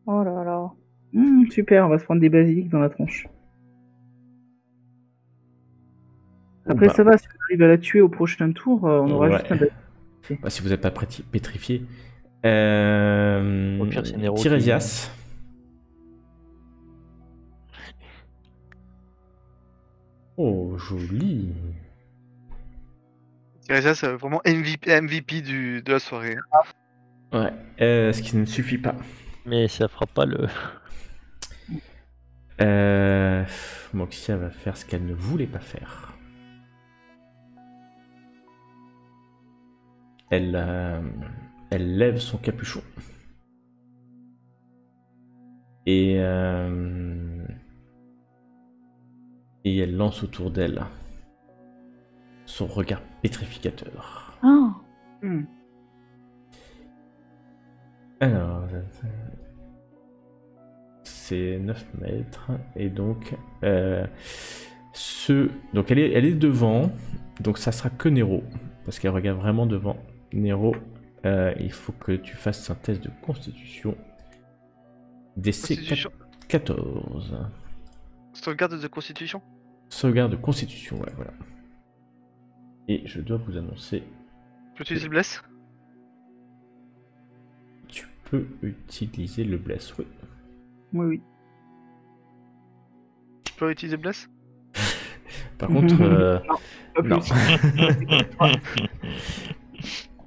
Oh là là. Super, on va se prendre des basiliques dans la tronche. Après, ça va, si on arrive à la tuer au prochain tour, on aura juste un basilic. Si vous n'êtes pas pétrifié. Au pire, c'est Nero. Tiresias. Oh, joli. Tiresias, c'est vraiment MVP de la soirée. Ouais, ce qui ne suffit pas. Mais ça fera pas le... Moxia va faire ce qu'elle ne voulait pas faire. Elle lève son capuchon. Et elle lance autour d'elle son regard pétrificateur. Oh. Alors, c'est 9 mètres. Et donc, donc elle est devant. Donc ça sera que Nero. Parce qu'elle regarde vraiment devant. Nero, il faut que tu fasses un test de constitution. DC 14. Sauvegarde de constitution? Sauvegarde de constitution, ouais, voilà. Et je dois vous annoncer... Peux-tu utiliser Bless? Tu peux utiliser le bless, oui. Oui. Tu peux utiliser bless? Par contre, Non.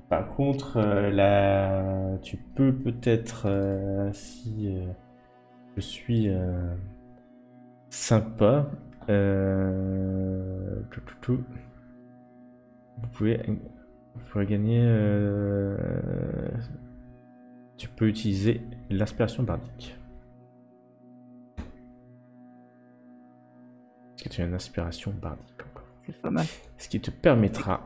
Par contre, là, tu peux peut-être, si je suis sympa, vous pouvez gagner. Tu peux utiliser l'inspiration bardique. Est-ce que tu as une inspiration bardique encore? C'est pas mal. Ce qui te permettra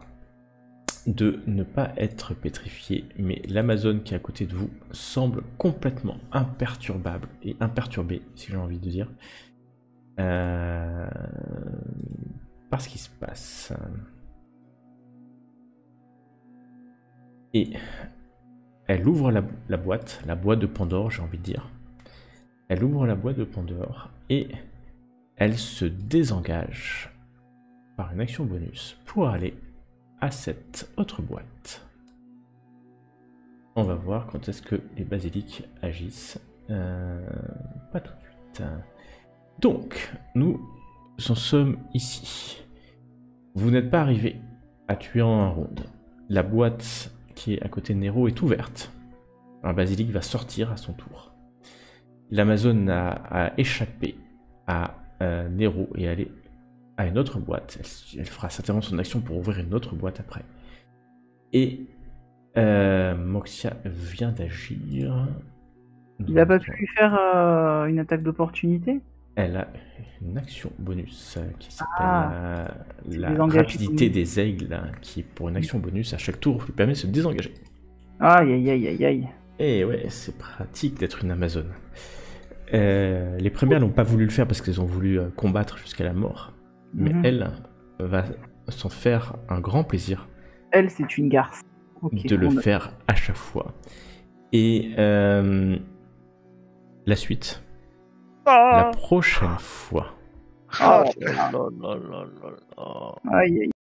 de ne pas être pétrifié, mais l'Amazone qui est à côté de vous semble complètement imperturbable et imperturbée, si j'ai envie de dire, par ce qui se passe. Et elle ouvre la boîte de Pandore, j'ai envie de dire. Elle ouvre la boîte de Pandore et elle se désengage par une action bonus pour aller à cette autre boîte. On va voir quand est-ce que les basiliques agissent. Pas tout de suite. Donc, nous en sommes ici. Vous n'êtes pas arrivé à tuer en un round. La boîte qui est à côté de Nero est ouverte. Un basilic va sortir à son tour. L'Amazone a échappé à Nero et aller à une autre boîte. Elle fera certainement son action pour ouvrir une autre boîte après. Et Moxia vient d'agir. Il n'a pas pu faire une attaque d'opportunité? Elle a une action bonus qui s'appelle la rapidité des aigles, qui est pour une action bonus à chaque tour lui permet de se désengager. Aïe. Et ouais, c'est pratique d'être une Amazone. Les premières n'ont pas voulu le faire parce qu'elles ont voulu combattre jusqu'à la mort. Mais elle va s'en faire un grand plaisir. Elle, c'est une garce. Okay, de le faire à chaque fois. Et la suite, la prochaine fois. Aïe.